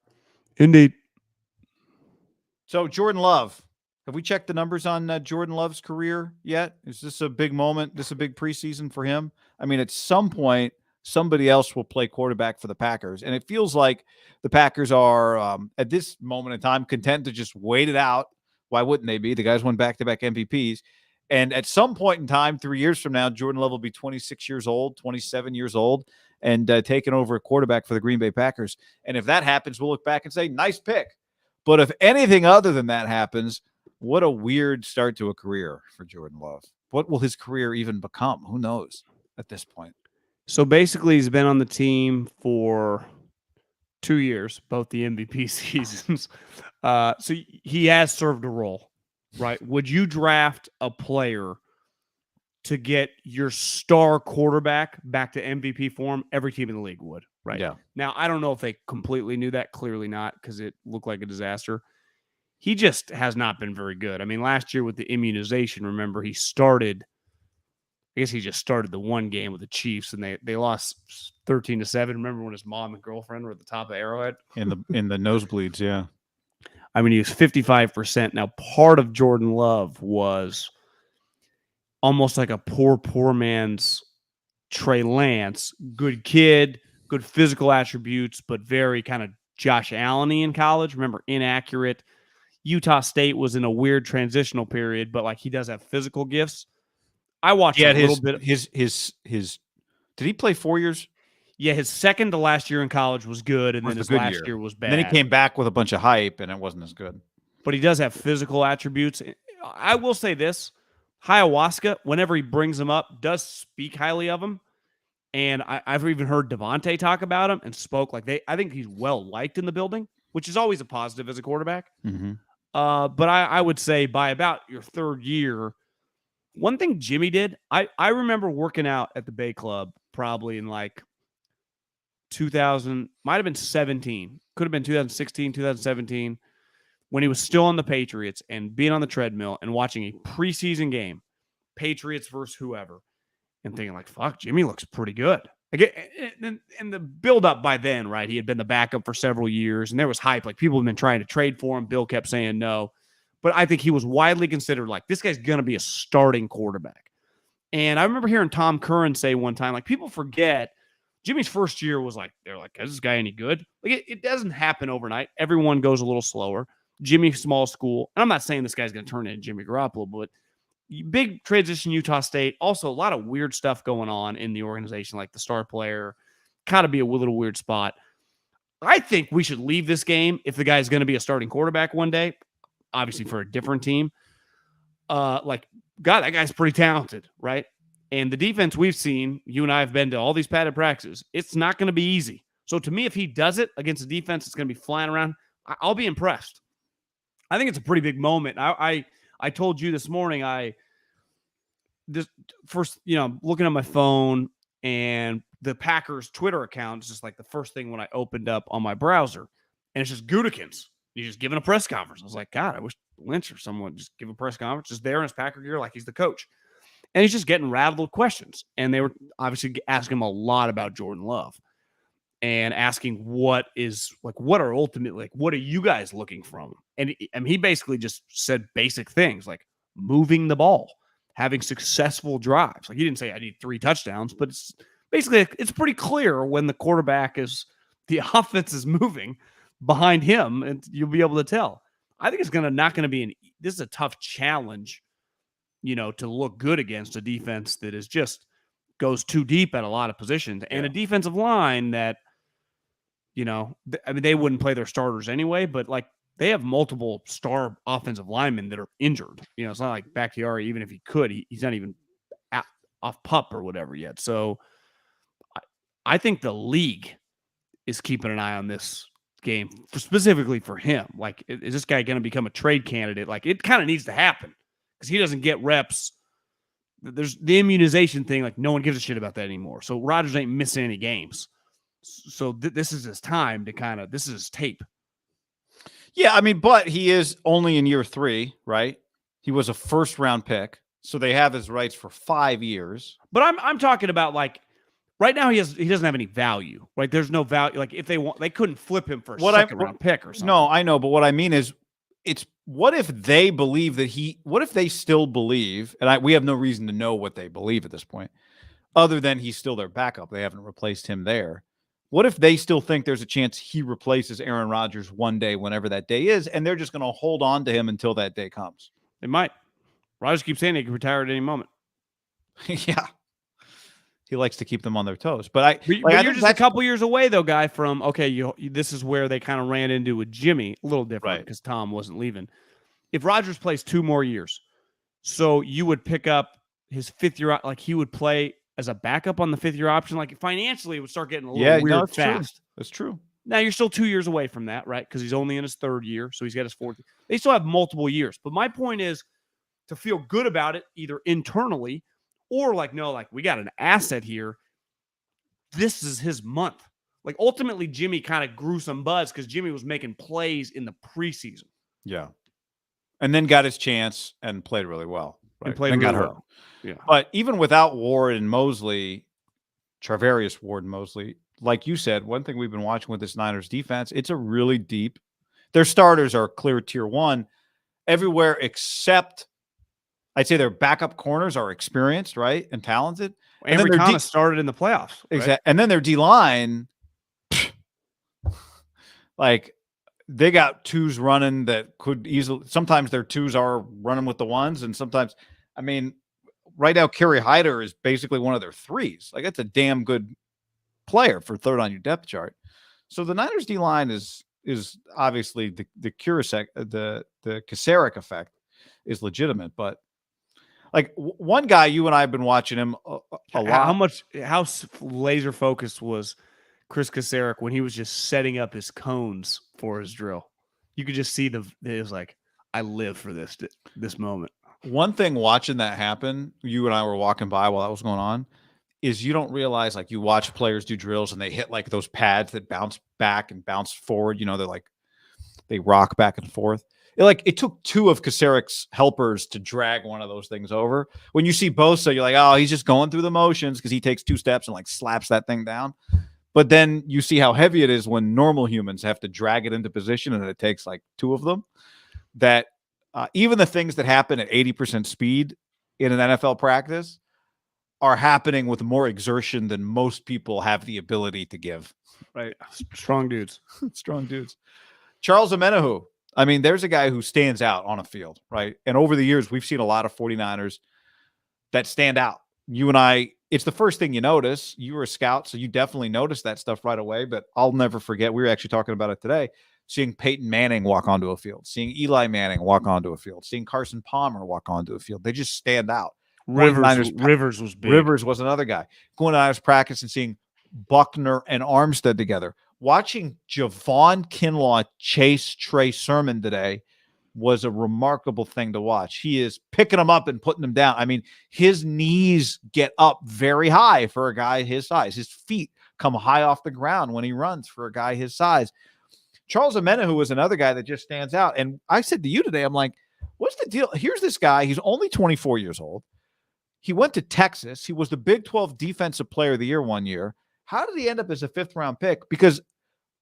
Indeed. So Jordan Love, have we checked the numbers on Jordan Love's career yet? Is this a big moment? This a big preseason for him? I mean, at some point, somebody else will play quarterback for the Packers, and it feels like the Packers are at this moment in time content to just wait it out. Why wouldn't they be? The guys won back-to-back MVPs. And at some point in time, 3 years from now, Jordan Love will be 26 years old, 27 years old, and taking over a quarterback for the Green Bay Packers. And if that happens, we'll look back and say, nice pick. But if anything other than that happens, what a weird start to a career for Jordan Love. What will his career even become? Who knows at this point? So basically, he's been on the team for 2 years, both the MVP seasons. So he has served a role, right? Would you draft a player to get your star quarterback back to MVP form? Every team in the league would, right? Yeah. Now, I don't know if they completely knew that. Clearly not, because it looked like a disaster. He just has not been very good. I mean, last year with the immunization, remember, he just started the one game with the Chiefs, and they lost 13-7. Remember when his mom and girlfriend were at the top of Arrowhead? In the nosebleeds, yeah. I mean, he was 55%. Now, part of Jordan Love was almost like a poor man's Trey Lance. Good kid, good physical attributes, but very kind of Josh Allen-y in college. Remember, inaccurate. Utah State was in a weird transitional period, but like he does have physical gifts. I watched a little bit. His did he play 4 years? Yeah, his second to last year in college was good, and then his last year was bad. And then he came back with a bunch of hype, and it wasn't as good. But he does have physical attributes. I will say this. Ayahuasca, whenever he brings him up, does speak highly of him. And I've even heard Devontae talk about him and spoke I think he's well liked in the building, which is always a positive as a quarterback. Mm-hmm. But I would say by about your third year, one thing Jimmy did, I remember working out at the Bay Club probably in like 2000, might have been 17, could have been 2016, 2017, when he was still on the Patriots and being on the treadmill and watching a preseason game, Patriots versus whoever, and thinking like, fuck, Jimmy looks pretty good. And the build-up by then, right, he had been the backup for several years, and there was hype. Like, people have been trying to trade for him. Bill kept saying no. But I think he was widely considered like, this guy's going to be a starting quarterback. And I remember hearing Tom Curran say one time, like, people forget Jimmy's first year was like, they're like, is this guy any good? Like, it doesn't happen overnight. Everyone goes a little slower. Jimmy, small school. And I'm not saying this guy's going to turn into Jimmy Garoppolo, but big transition, Utah State. Also, a lot of weird stuff going on in the organization, like the star player. Kind of be a little weird spot. I think we should leave this game if the guy's going to be a starting quarterback one day, obviously for a different team. God, that guy's pretty talented, right? And the defense we've seen, you and I have been to all these padded practices, it's not going to be easy. So to me, if he does it against a defense that's going to be flying around, I'll be impressed. I think it's a pretty big moment. I told you this morning, looking at my phone, and the Packers Twitter account is just like the first thing when I opened up on my browser, and it's just Gutekunst. He's just giving a press conference. I was like, God, I wish Lynch or someone would just give a press conference, just there in his Packer gear like he's the coach. And he's just getting rattled with questions. And they were obviously asking him a lot about Jordan Love and asking what are you guys looking from him? And he basically just said basic things like moving the ball, having successful drives. Like, he didn't say I need 3 touchdowns, but it's basically, it's pretty clear when the quarterback the offense is moving behind him, and you'll be able to tell. I think it's this is a tough challenge, to look good against a defense that is just goes too deep at a lot of positions, and a defensive line that, they wouldn't play their starters anyway, but like, they have multiple star offensive linemen that are injured. It's not like Bakhtiari, even if he could, he's not even off PUP or whatever yet. So I think the league is keeping an eye on this game specifically for him. Like, is this guy going to become a trade candidate? Like, it kind of needs to happen because he doesn't get reps. There's the immunization thing. Like, no one gives a shit about that anymore. So Rodgers ain't missing any games. So this is his time to this is his tape. Yeah, I mean, but he is only in year 3, right? He was a first-round pick, so they have his rights for 5 years. But I'm talking about, like, right now he doesn't have any value. Right? There's no value. Like, if they couldn't flip him for a second-round pick or something. No, I know, but what I mean is it's what if they believe that what if they still believe, and we have no reason to know what they believe at this point, other than he's still their backup. They haven't replaced him there. What if they still think there's a chance he replaces Aaron Rodgers one day, whenever that day is, and they're just going to hold on to him until that day comes? They might. Rodgers keeps saying he can retire at any moment. Yeah. He likes to keep them on their toes. But you're just a couple years away, though, guy, from, okay, this is where they kind of ran into with Jimmy. A little different because Tom wasn't leaving. If Rodgers plays 2 more years, so you would pick up his 5th year, like he would play as a backup on the 5th year option, like financially it would start getting a little weird fast. That's true. Now you're still 2 years away from that, right? Because he's only in his 3rd year, so he's got his 4th. They still have multiple years. But my point is to feel good about it, either internally or like, no, like we got an asset here. This is his month. Like ultimately, Jimmy kind of grew some buzz because Jimmy was making plays in the preseason. Yeah. And then got his chance and played really well. Right? And played really well. Hurt. Yeah. But even without Ward and Mosley, Charvarius Ward and Mosley, like you said, one thing we've been watching with this Niners defense, it's a really deep. Their starters are clear tier 1 everywhere except I'd say their backup corners are experienced, right, and talented. And then Thomas started in the playoffs. Right? Exactly. And then their D-line, like they got 2s running that could easily – sometimes their 2s are running with the 1s, and sometimes – I mean, right now Kerry Hyder is basically one of their 3s. Like that's a damn good player for 3rd on your depth chart. So the Niners D-line is obviously the Kaczmarek effect is legitimate, but like one guy, you and I have been watching him a lot. How laser focused was Chris Kaczmarek when he was just setting up his cones for his drill? You could just see it was like, I live for this moment. One thing watching that happen, you and I were walking by while that was going on, is you don't realize, like, you watch players do drills and they hit like those pads that bounce back and bounce forward. You know, they're like, they rock back and forth. It took 2 of Kaczmarek's helpers to drag one of those things over. When you see Bosa, you're like, oh, he's just going through the motions because he takes 2 steps and like slaps that thing down. But then you see how heavy it is when normal humans have to drag it into position, and it takes like 2 of them. That even the things that happen at 80% speed in an NFL practice are happening with more exertion than most people have the ability to give. Right. Strong dudes. Strong dudes. Charles Omenihu. I mean, there's a guy who stands out on a field, right? And over the years, we've seen a lot of 49ers that stand out. You and I, it's the first thing you notice. You were a scout, so you definitely noticed that stuff right away. But I'll never forget, we were actually talking about it today, seeing Peyton Manning walk onto a field, seeing Eli Manning walk onto a field, seeing Carson Palmer walk onto a field. They just stand out. Rivers was big. Rivers was another guy. Going to Niners practice and seeing Buckner and Armstead together. Watching Javon Kinlaw chase Trey Sermon today was a remarkable thing to watch. He is picking him up and putting him down. I mean, his knees get up very high for a guy his size. His feet come high off the ground when he runs for a guy his size. Charles Ameno, who was another guy that just stands out. And I said to you today, I'm like, what's the deal? Here's this guy. He's only 24 years old. He went to Texas. He was the Big 12 Defensive Player of the Year one year. How did he end up as a 5th-round pick? Because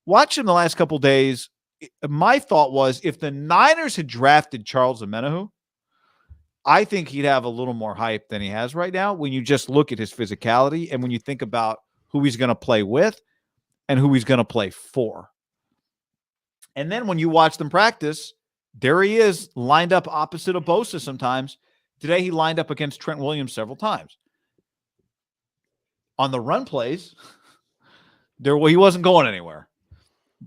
watching the last couple of days, my thought was if the Niners had drafted Charles Omenihu, I think he'd have a little more hype than he has right now when you just look at his physicality and when you think about who he's going to play with and who he's going to play for. And then when you watch them practice, there he is lined up opposite of Bosa sometimes. Today he lined up against Trent Williams several times. On the run plays, he wasn't going anywhere.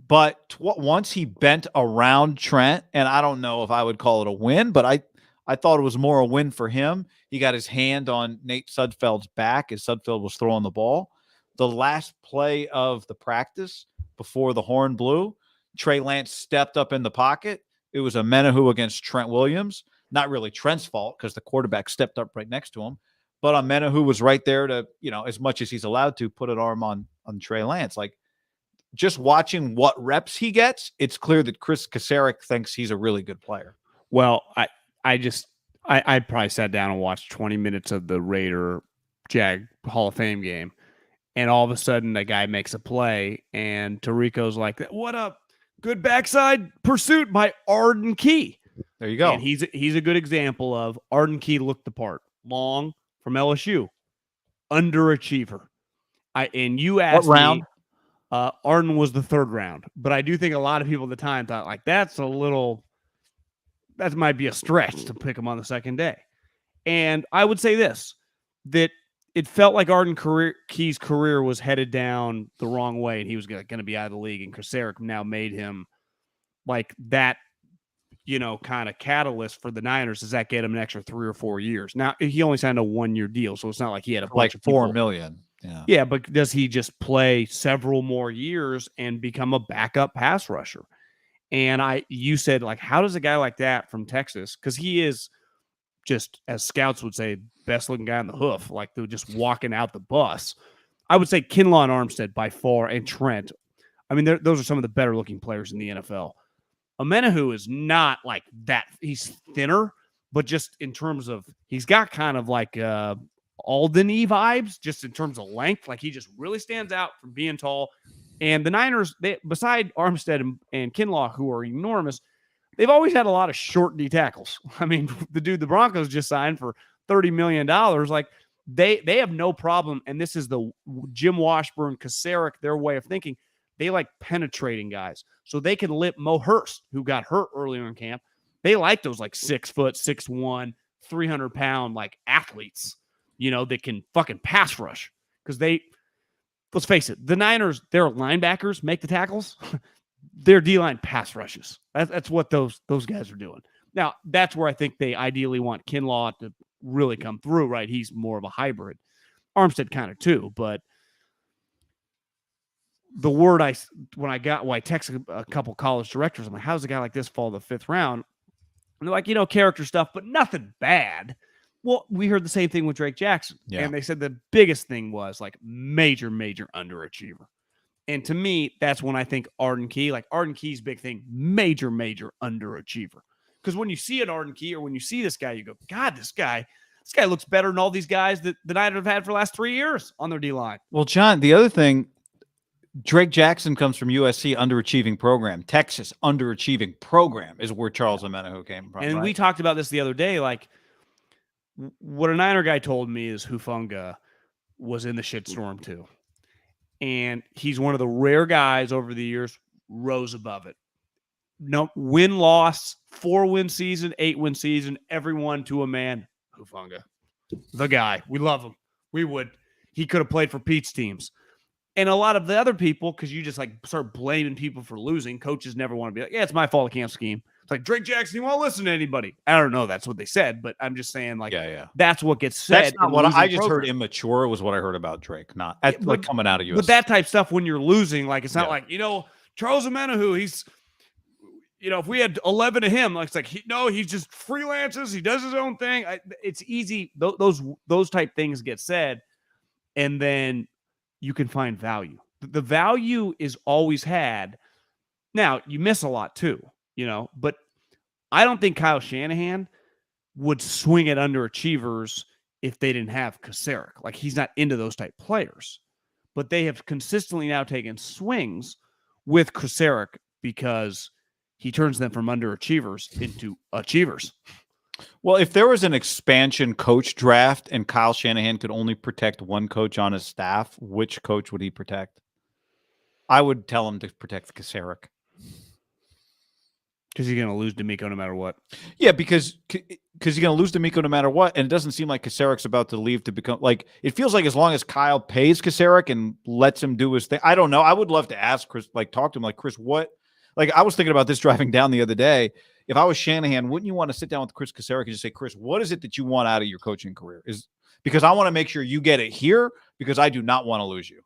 But once he bent around Trent, and I don't know if I would call it a win, but I thought it was more a win for him. He got his hand on Nate Sudfeld's back as Sudfeld was throwing the ball. The last play of the practice before the horn blew, Trey Lance stepped up in the pocket. It was Omenihu against Trent Williams. Not really Trent's fault because the quarterback stepped up right next to him. But Omenihu was right there to, as much as he's allowed to, put an arm on Trey Lance. Like, just watching what reps he gets, it's clear that Chris Kaczmarek thinks he's a really good player. Well, I probably sat down and watched 20 minutes of the Raider Jag Hall of Fame game, and all of a sudden a guy makes a play, and Tarico's like, "What up? Good backside pursuit by Arden Key. There you go. And he's a good example of Arden Key looked the part. Long from LSU. Underachiever. And you asked What round? me, Arden was the 3rd round. But I do think a lot of people at the time thought, like, that might be a stretch to pick him on the 2nd day. And I would say this, that it felt like Arden Key's career was headed down the wrong way, and he was going to be out of the league. And Kasarik now made him like that, kind of catalyst for the Niners. Does that get him an extra 3 or 4 years? Now, he only signed a 1-year deal, so it's not like he had a bunch of $4 people. million. Yeah. Yeah, but does he just play several more years and become a backup pass rusher? And you said, like, how does a guy like that from Texas, because he is just, as scouts would say, best looking guy on the hoof, like they're just walking out the bus. I would say Kinlaw and Armstead by far, and Trent. I mean, those are some of the better looking players in the NFL. Omenihu is not like that. He's thinner, but just in terms of, he's got kind of like Alden-y vibes, just in terms of length. Like he just really stands out from being tall. And the Niners, beside Armstead and Kinlaw, who are enormous, they've always had a lot of short D tackles. I mean, the dude the Broncos just signed for $30 million. Like they have no problem. And this is the Jim Washburn, Kasarik, their way of thinking. They like penetrating guys. So they can lip Mo Hurst, who got hurt earlier in camp. They like those like 6 foot, 6'1", 300-pound like athletes, that can fucking pass rush. Because let's face it, the Niners, their linebackers make the tackles. Their D-line pass rushes. That's what those guys are doing. Now, that's where I think they ideally want Kinlaw to really come through, right? He's more of a hybrid. Armstead kind of too, but the word I texted a couple college directors, I'm like, how's a guy like this fall to the 5th round? And they're like, character stuff, but nothing bad. Well, we heard the same thing with Drake Jackson. Yeah. And they said the biggest thing was like major, major underachiever. And to me, that's when I think Arden Key's big thing, major, major underachiever. Because when you see an Arden Key or when you see this guy, you go, God, this guy looks better than all these guys that the Niners have had for the last 3 years on their D-line. Well, John, the other thing, Drake Jackson comes from USC, underachieving program. Texas, underachieving program is where Charles Omenihu came from. And right? we talked about this the other day. Like, what a Niner guy told me is Hufanga was in the shitstorm too. And he's one of the rare guys over the years rose above it. No win-loss, 4-win season, 8-win season, everyone to a man. Hufanga, the guy. We love him. He could have played for Pete's teams. And a lot of the other people, because you just like start blaming people for losing. Coaches never want to be like, yeah, it's my fault I can't scheme. It's like, Drake Jackson, you won't listen to anybody. I don't know. That's what they said, but I'm just saying, like, that's what gets said. That's not what I just heard. Immature was what I heard about Drake, not like coming out of USC. But that type of stuff when you're losing, like, it's not like, Charles Omenihu, he's, if we had 11 of him, like, it's like, he just freelances. He does his own thing. It's easy. Those type things get said, and then you can find value. The value is always had. Now, you miss a lot too, but I don't think Kyle Shanahan would swing at underachievers if they didn't have Kasarik. Like, he's not into those type players. But they have consistently now taken swings with Kasarik because he turns them from underachievers into achievers. Well, if there was an expansion coach draft and Kyle Shanahan could only protect one coach on his staff, which coach would he protect? I would tell him to protect Kasarik. Because you're going to lose D'Amico no matter what. Yeah, because you're going to lose D'Amico no matter what, and it doesn't seem like Kasarik's about to leave to become like. It feels like as long as Kyle pays Kasarik and lets him do his thing, I don't know. I would love to ask Chris, talk to him, Chris, what? Like, I was thinking about this driving down the other day. If I was Shanahan, wouldn't you want to sit down with Chris Kasarik and just say, Chris, what is it that you want out of your coaching career? Because I want to make sure you get it here because I do not want to lose you.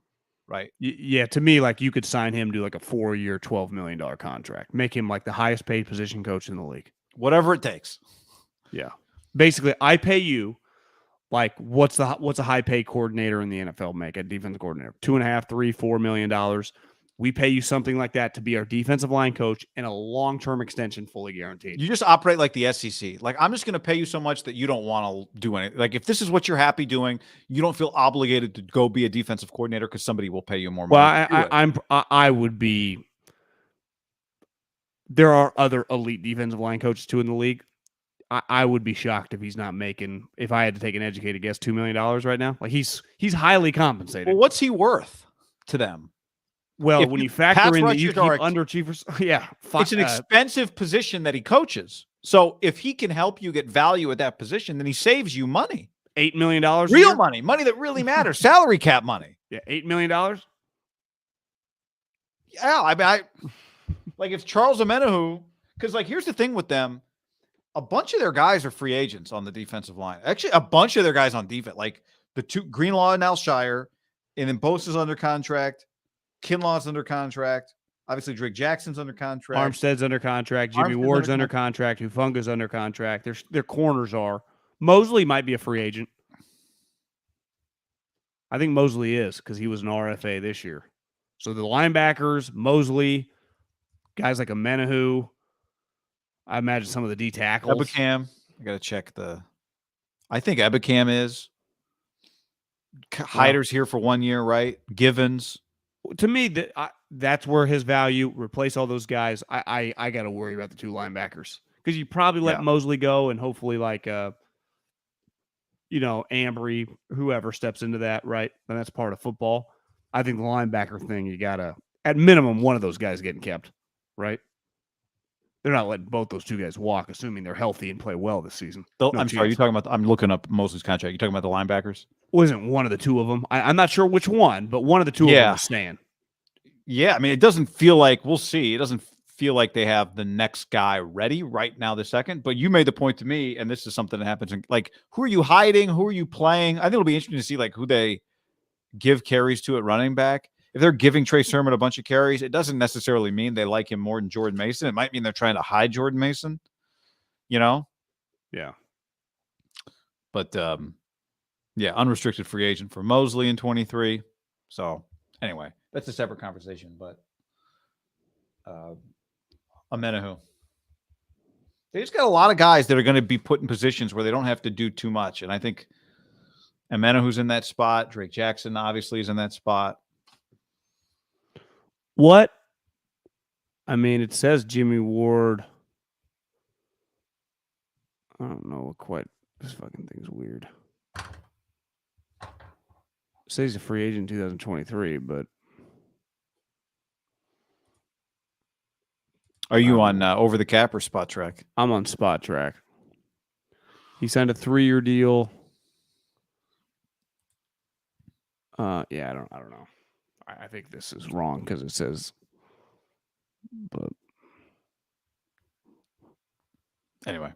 Right. Yeah. To me, you could sign him to a 4-year, $12 million contract, make him the highest paid position coach in the league. Whatever it takes. Yeah. Basically, I pay you what's a high paid coordinator in the NFL make, a defensive coordinator? $2.5, $3, $4 million. We pay you something like that to be our defensive line coach and a long-term extension fully guaranteed. You just operate like the SEC. I'm just going to pay you so much that you don't want to do anything. If this is what you're happy doing, you don't feel obligated to go be a defensive coordinator because somebody will pay you more money. Well, I would be. there are other elite defensive line coaches too in the league. I would be shocked if he's not making, if I had to take an educated guess, $2 million right now. Like he's highly compensated. Well, what's he worth to them? Well, if when you- you factor pass in that you rushers are keep underachievers, yeah, It's an expensive position that he coaches. So if he can help you get value at that position, then he saves you money. $8 million. Real money, money that really matters, salary cap money. Yeah, $8 million. Yeah, I mean, like if Charles Omenihu, because like here's the thing with them, a bunch of their guys are free agents on the defensive line. Actually, a bunch of their guys on defense, like the two Greenlaw and Alshire, and then Bosa's under contract, Kinlaw's under contract. Obviously, Drake Jackson's under contract. Armstead's under contract. Jimmy Armstead's Ward's under under contract. Hufunga's under contract. Their corners are. Mosley might be a free agent. I think Mosley is because he was an RFA this year. So the linebackers, Mosley, guys like Omenihu. I imagine some of the D tackles. Ebicam. I got to check the. I think Ebicam is. Hyder's here for 1 year, right? Givens. To me, that's where his value. Replace all those guys. I got to worry about the two linebackers because you probably let Mosley go and hopefully like Ambry, whoever steps into that, right? And that's part of football. I think the linebacker thing, you gotta at minimum one of those guys getting kept, right? They're not letting both those two guys walk, assuming they're healthy and play well this season. I'm sorry, you're talking about. I'm looking up Mosley's contract. You're talking about the linebackers. Wasn't one of the two of them? I'm not sure which one, but one of the two of them is staying. Yeah, I mean, it doesn't feel like we'll see. It doesn't feel like they have the next guy ready right now, the second. But you made the point to me, and this is something that happens. Like, who are you hiding? Who are you playing? I think it'll be interesting to see like who they give carries to at running back. If they're giving Trey Sermon a bunch of carries, it doesn't necessarily mean they like him more than Jordan Mason. It might mean they're trying to hide Jordan Mason, Yeah. But unrestricted free agent for Mosley in 23. So anyway, that's a separate conversation. But Omenihu. They just got a lot of guys that are going to be put in positions where they don't have to do too much. And I think Ameno, in that spot. Drake Jackson obviously is in that spot. What? I mean, it says Jimmy Ward. I don't know what quite. This fucking thing's weird. It says he's a free agent in 2023, but. Are you on Over the Cap or Spot Track? I'm on Spot Track. He signed a 3-year deal. I don't know. I think this is wrong because it says, but anyway.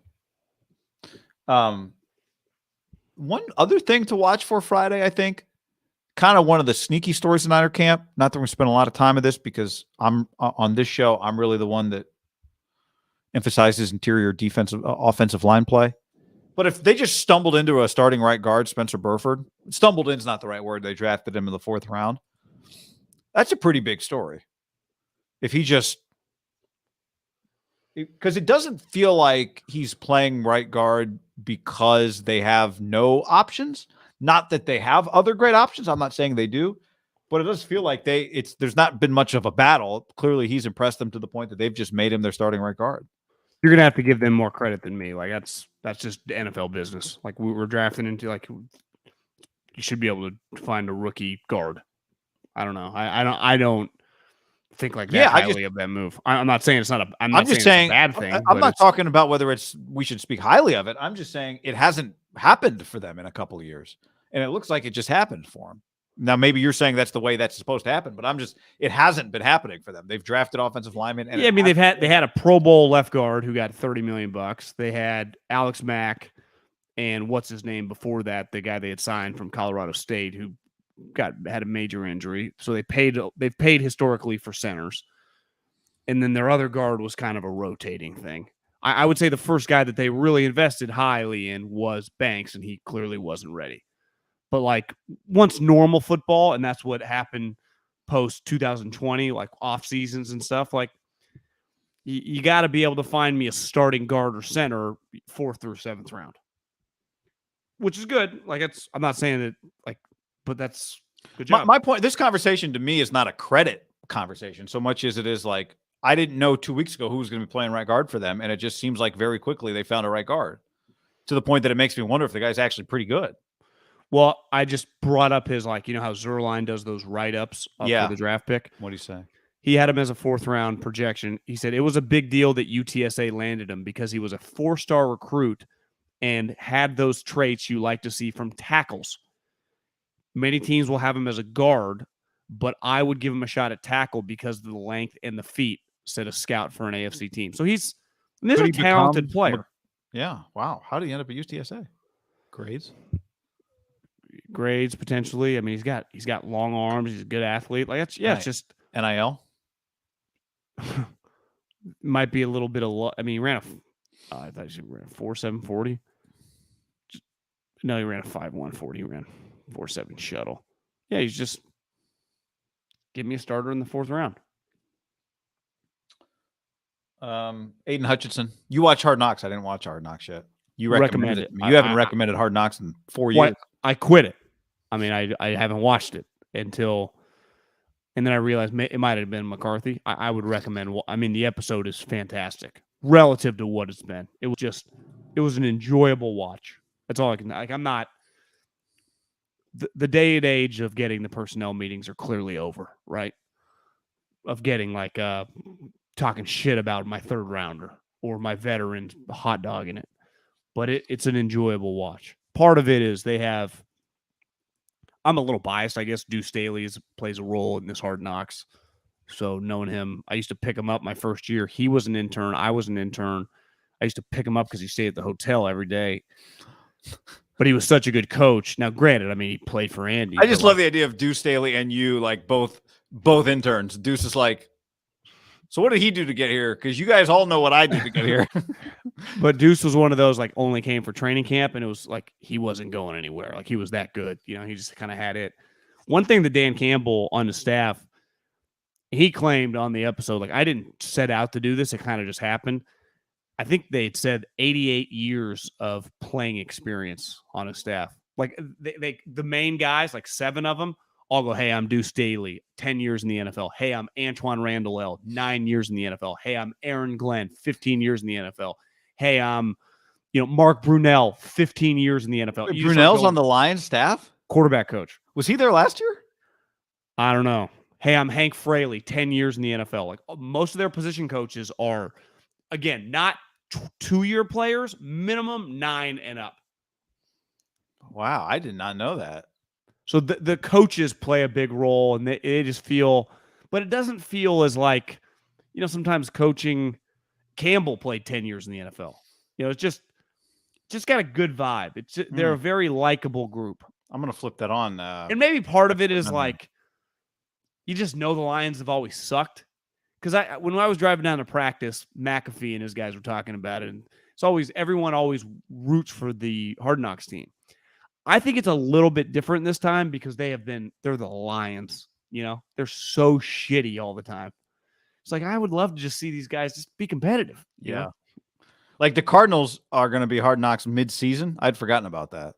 One other thing to watch for Friday, I think, kind of one of the sneaky stories in Niner camp. Not that we're going to spend a lot of time of this because I'm on this show. I'm really the one that emphasizes interior defensive, offensive line play. But if they just stumbled into a starting right guard, Spencer Burford, stumbled in is not the right word. They drafted him in the 4th round. That's a pretty big story. If he just, because it doesn't feel like he's playing right guard because they have no options. Not that they have other great options. I'm not saying they do, but it does feel like there's not been much of a battle. Clearly, he's impressed them to the point that they've just made him their starting right guard. You're gonna have to give them more credit than me. Like that's just NFL business. Like we were drafting into like you should be able to find a rookie guard. I don't know. I don't think like that highly of that move. I'm not saying it's not a. I'm just saying it's a bad thing. I'm not talking about whether we should speak highly of it. I'm just saying it hasn't happened for them in a couple of years, and it looks like it just happened for them. Now, maybe you're saying that's the way that's supposed to happen, but it hasn't been happening for them. They've drafted offensive linemen. And I mean, they had a Pro Bowl left guard who got $30 million. They had Alex Mack and what's his name before that, the guy they had signed from Colorado State who had a major injury. So they've paid historically for centers. And then their other guard was kind of a rotating thing. I would say the first guy that they really invested highly in was Banks, and he clearly wasn't ready. But like once normal football, and that's what happened post 2020, like off seasons and stuff, like you got to be able to find me a starting guard or center 4th through 7th round, which is good. Like I'm not saying that like, but that's good job. My point, this conversation to me is not a credit conversation so much as it is like, I didn't know 2 weeks ago who was going to be playing right guard for them, and it just seems like very quickly they found a right guard to the point that it makes me wonder if the guy's actually pretty good. Well, I just brought up his, like, you know how Zerline does those write-ups for the draft pick? What do you say? He had him as a 4th-round projection. He said it was a big deal that UTSA landed him because he was a 4-star recruit and had those traits you like to see from tackles. Many teams will have him as a guard, but I would give him a shot at tackle because of the length and the feet, said a scout for an AFC team. So he's a talented player. Yeah. Wow. How did he end up at UTSA? Grades potentially. I mean, he's got long arms. He's a good athlete. Like it's just NIL. Might be a little bit of. I mean, he ran I thought he ran a 4.740. No, he ran a 5.140. He ran 4.7 shuttle. Yeah, he's just give me a starter in the 4th round. Aidan Hutchinson. You watch Hard Knocks. I didn't watch Hard Knocks yet. You recommend it. You haven't recommended Hard Knocks in 4 years. I quit it. I mean, I haven't watched it until, and then I realized it might have been McCarthy. I would recommend. I mean, the episode is fantastic relative to what it's been. It was an enjoyable watch. That's all I can. Like, I'm not. The day and age of getting the personnel meetings are clearly over, right? Of getting like talking shit about my 3rd rounder or my veteran hot dog in it. But it's an enjoyable watch. Part of it is they have, I'm a little biased, I guess. Deuce Staley plays a role in this Hard Knocks. So knowing him, I used to pick him up my first year. He was an intern. I was an intern. I used to pick him up because he stayed at the hotel every day. But he was such a good coach. Now, granted, I mean, he played for Andy. I just love the idea of Deuce Staley and you, like both interns. Deuce is like, so what did he do to get here? Because you guys all know what I did to get here. But Deuce was one of those, like, only came for training camp, and it was like he wasn't going anywhere. Like, he was that good. You know, he just kind of had it. One thing that Dan Campbell on the staff, he claimed on the episode, like, I didn't set out to do this. It kind of just happened. I think they had said 88 years of playing experience on his staff. Like, the main guys, like 7 of them, all go, hey, I'm Deuce Staley, 10 years in the NFL. Hey, I'm Antoine Randall, 9 years in the NFL. Hey, I'm Aaron Glenn, 15 years in the NFL. Hey, I'm, Mark Brunell, 15 years in the NFL. Wait, Brunell's on the Lions staff? Quarterback coach. Was he there last year? I don't know. Hey, I'm Hank Fraley, 10 years in the NFL. Like, most of their position coaches are, again, not 2-year players, minimum 9 and up. Wow, I did not know that. So the coaches play a big role, and they just feel, but it doesn't feel as like, sometimes coaching. Campbell played 10 years in the NFL. It's just got a good vibe. They're a very likable group. I'm gonna flip that on. And maybe part of it is like, you just know the Lions have always sucked. Because when I was driving down to practice, McAfee and his guys were talking about it, and everyone always roots for the Hard Knocks team. I think it's a little bit different this time because they're the Lions, they're so shitty all the time. It's like, I would love to just see these guys just be competitive. You know? Like the Cardinals are going to be Hard Knocks mid-season. I'd forgotten about that.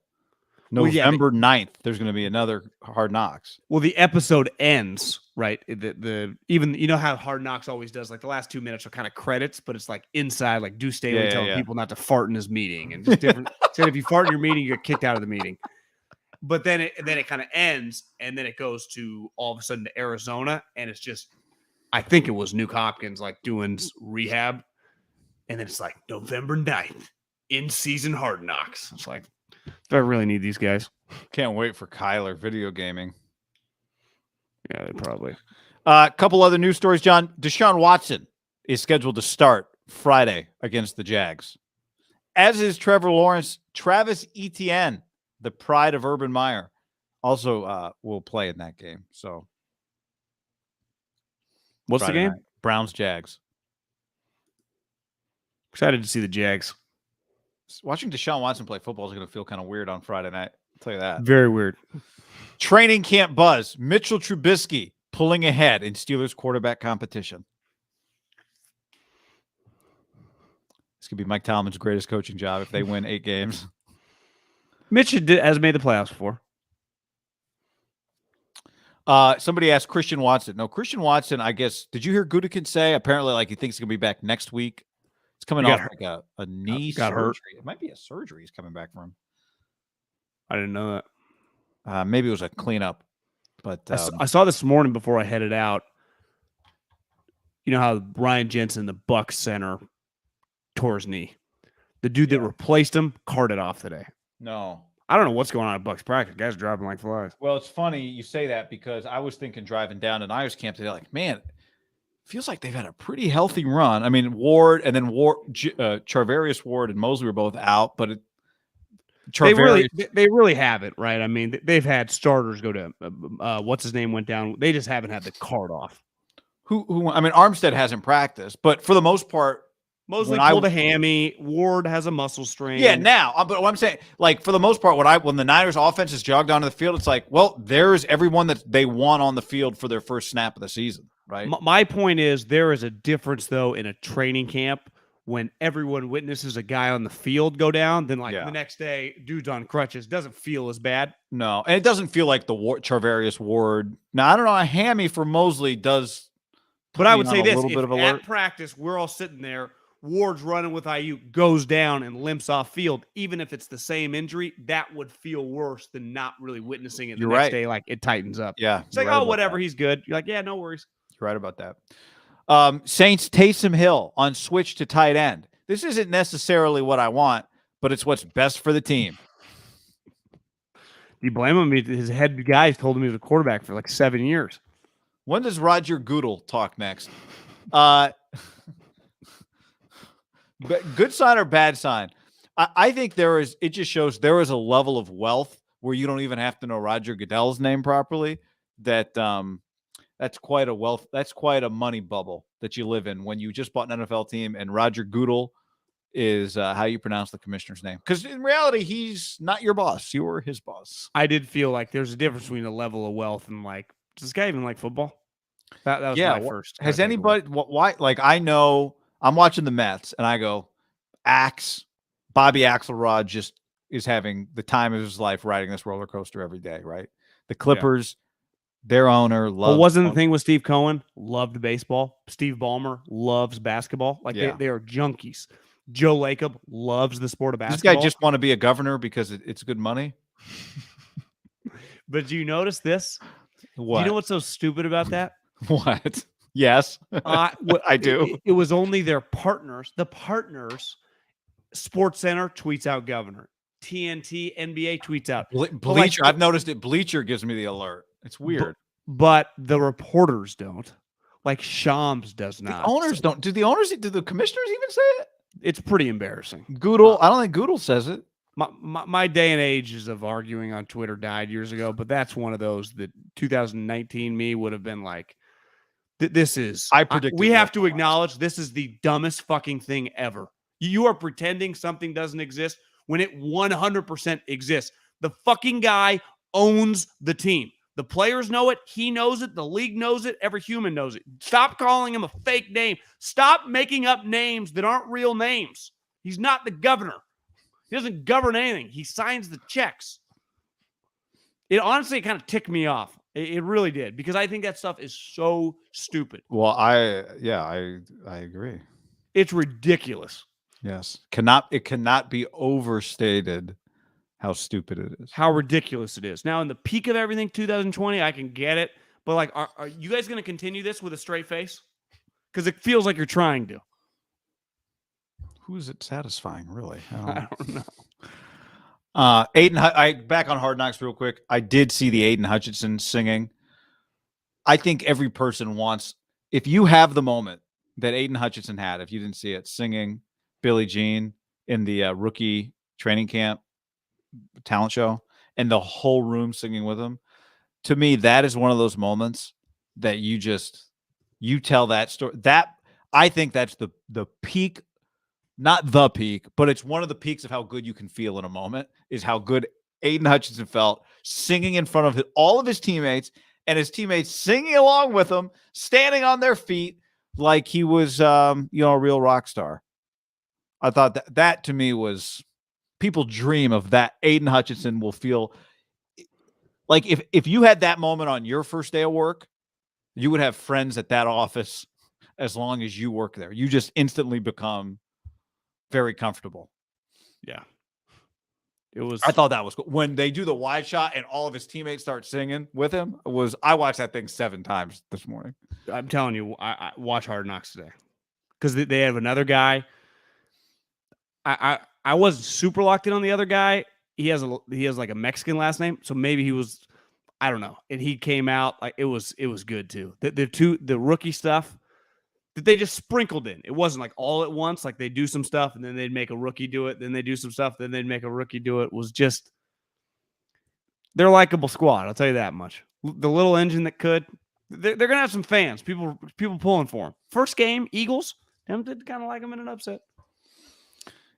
November 9th, there's going to be another Hard Knocks. Well, the episode ends, right? Even how Hard Knocks always does, like the last 2 minutes are kind of credits, but it's like inside, like Deuce Staley telling people not to fart in his meeting, and just different. Said if you fart in your meeting, you get kicked out of the meeting. But then it kind of ends, and then it goes to all of a sudden to Arizona, and it's just, I think it was Nuke Hopkins like doing rehab, and then it's like November 9th, in-season Hard Knocks. It's like, do I really need these guys? Can't wait for Kyler video gaming. Yeah, they probably. A couple other news stories, John. Deshaun Watson is scheduled to start Friday against the Jags, as is Trevor Lawrence. Travis Etienne, the pride of Urban Meyer, also will play in that game. So, what's Friday the game? Night. Browns-Jags. Excited to see the Jags. Watching Deshaun Watson play football is going to feel kind of weird on Friday night. I'll tell you that. Very weird. Training camp buzz. Mitchell Trubisky pulling ahead in Steelers quarterback competition. This could be Mike Tomlin's greatest coaching job if they win 8 games. Mitch has made the playoffs before. Somebody asked Christian Watson. No, Christian Watson, I guess, did you hear Gutekunst say apparently like he thinks he's going to be back next week? It's coming He off got like a knee got surgery. hurt. It might be a surgery he's coming back from. I didn't know that. Maybe it was a cleanup. But I saw this morning before I headed out. You know how Ryan Jensen, the Bucks center, tore his knee. The dude that replaced him carted off today. no. I don't know what's going on at Bucks practice. Guys dropping like flies. Well, it's funny you say that because I was thinking driving down to Niners camp today, like, man, feels like they've had a pretty healthy run. I mean, Ward and then Charvarius Ward and Mosley were both out, but They really haven't, right? I mean, they've had starters go to what's his name went down. They just haven't had the card off. Who? I mean, Armstead hasn't practiced, but for the most part, Mosley pulled a hammy. Ward has a muscle strain. yeah. Now, but what I'm saying, like for the most part, when the Niners offense is jogged onto the field, it's like, well, there's everyone that they want on the field for their first snap of the season, right? My point is there is a difference though in a training camp when everyone witnesses a guy on the field go down, then the next day, dude's on crutches. Doesn't feel as bad. No, and it doesn't feel like the Charvarius Ward. Now, I don't know. A hammy for Mosley does. But I would say this: little bit of if alert. at practice we're all sitting there, Ward's running with IU, goes down and limps off field, even if it's the same injury, that would feel worse than not really witnessing it the next day. Like it tightens up. Yeah, it's like, oh, whatever, he's good. You're like, yeah, no worries. You're right about that. Saints Taysom Hill on switch to tight end. This isn't necessarily what I want, but it's what's best for the team. You blame him? His head guys told him he was a quarterback for like 7 years. When does Roger Goodell talk next? Good sign or bad sign? I think it just shows there is a level of wealth where you don't even have to know Roger Goodell's name properly. That's quite a wealth. That's quite a money bubble that you live in when you just bought an NFL team and Roger Goodell is how you pronounce the commissioner's name. Because in reality, he's not your boss. You're his boss. I did feel like there's a difference between a level of wealth and like, does this guy even like football? That was my first. Has anybody, why? Like, I know I'm watching the Mets and I go, Bobby Axelrod just is having the time of his life riding this roller coaster every day, right? The Clippers, their owner loves. Well, wasn't the thing with Steve Cohen? Loved baseball. Steve Ballmer loves basketball. Like they are junkies. Joe Lacob loves the sport of basketball. This guy just want to be a governor because it's good money. But do you notice this? What? Do you know what's so stupid about that? What? Yes, I do. It was only their partners. The partners. Sports Center tweets out governor. TNT, NBA tweets out. Bleacher. I've noticed it. Bleacher gives me the alert. It's weird. But the reporters don't. Like Shams does not. The owners don't. Do the commissioners even say it? It's pretty embarrassing. Goodell. I don't think Goodell says it. My day and ages of arguing on Twitter died years ago, but that's one of those that 2019 me would have been like, this is. I predicted. We have to acknowledge this is the dumbest fucking thing ever. You are pretending something doesn't exist when it 100% exists. The fucking guy owns the team. The players know it. He knows it. The league knows it. Every human knows it. Stop calling him a fake name. Stop making up names that aren't real names. He's not the governor. He doesn't govern anything. He signs the checks. It honestly kind of ticked me off. It really did, because I think that stuff is so stupid. Well, I agree. It's ridiculous. Yes. It cannot be overstated how stupid it is. How ridiculous it is. Now, in the peak of everything, 2020, I can get it. But, like, are you guys going to continue this with a straight face? Because it feels like you're trying to. Who is it satisfying, really? I don't know. Aidan, back on Hard Knocks real quick. I did see the Aidan Hutchinson singing. I think every person wants, if you have the moment that Aidan Hutchinson had, if you didn't see it, singing Billie Jean in the rookie training camp talent show, and the whole room singing with him. To me, that is one of those moments that you tell that story. That I think that's the peak, not the peak, but it's one of the peaks of how good you can feel in a moment, is how good Aidan Hutchinson felt singing in front of all of his teammates, and his teammates singing along with him, standing on their feet like he was a real rock star. I thought that to me was, people dream of that. Aidan Hutchinson will feel Like if you had that moment on your first day of work, you would have friends at that office as long as you work there. You just instantly become very comfortable. Yeah. It was. I thought that was cool. When they do the wide shot and all of his teammates start singing with him, I watched that thing 7 times this morning. I'm telling you, I watch Hard Knocks today because they have another guy. I wasn't super locked in on the other guy. He has like a Mexican last name, so maybe he was. I don't know. And he came out like it was good too. The rookie stuff that they just sprinkled in. It wasn't like all at once. Like they do some stuff and then they'd make a rookie do it. Then they do some stuff. Then they'd make a rookie do it. It was just, they're a likable squad. I'll tell you that much. The little engine that could, they're going to have some fans, people pulling for them. First game, Eagles, them did kind of like them in an upset.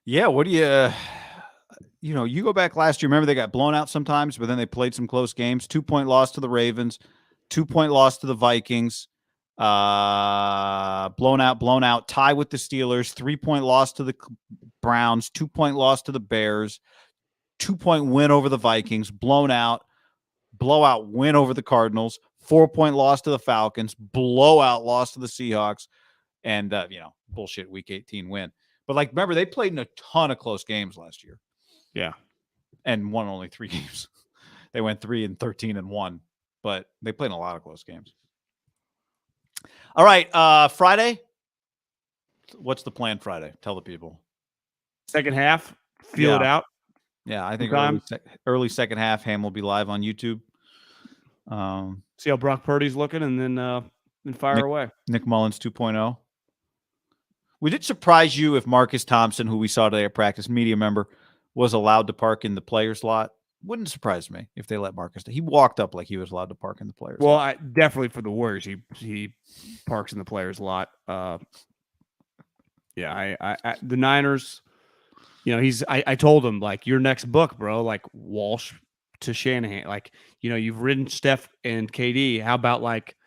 Yeah. What do you go back last year, remember they got blown out sometimes, but then they played some close games. 2-point loss to the Ravens, 2-point loss to the Vikings, blown out, tie with the Steelers, 3-point loss to the Browns, 2-point loss to the Bears, 2-point win over the Vikings, blowout win over the Cardinals, 4-point loss to the Falcons, blowout loss to the Seahawks, and bullshit week 18 win. But like, remember they played in a ton of close games last year. Yeah. And won only 3 games. They went 3-13-1, but they played in a lot of close games. All right. Friday. What's the plan Friday? Tell the people. Second half, feel it out. Yeah, I think Sometime. early second half, Ham will be live on YouTube. See how Brock Purdy's looking and then fire away. Nick Mullins 2.0. Would it surprise you if Marcus Thompson, who we saw today at practice, media member, was allowed to park in the players' lot? Wouldn't surprise me if they let Marcus. He walked up like he was allowed to park in the players' lot. Well, definitely for the Warriors, he parks in the players' lot. Yeah, I the Niners. I told him like your next book, bro. Like Walsh to Shanahan. Like you've ridden Steph and KD. How about like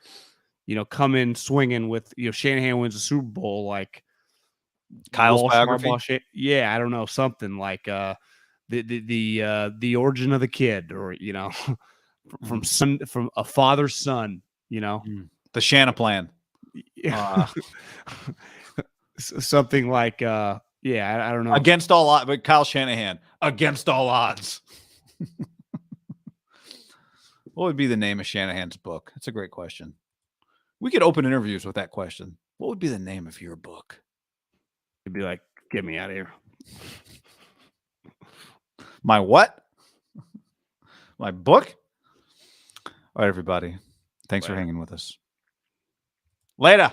come in swinging with Shanahan wins the Super Bowl like. Kyle's Walsh, biography. Harbaugh, I don't know, something like the origin of the kid, or from a father's son, the Shanna plan. Something like I don't know, against all odds. But Kyle Shanahan, against all odds. What would be the name of Shanahan's book? That's a great question. We could open interviews with that question. What would be the name of your book? You'd be like, get me out of here. My what? My book? All right, everybody. Thanks for hanging with us. Later.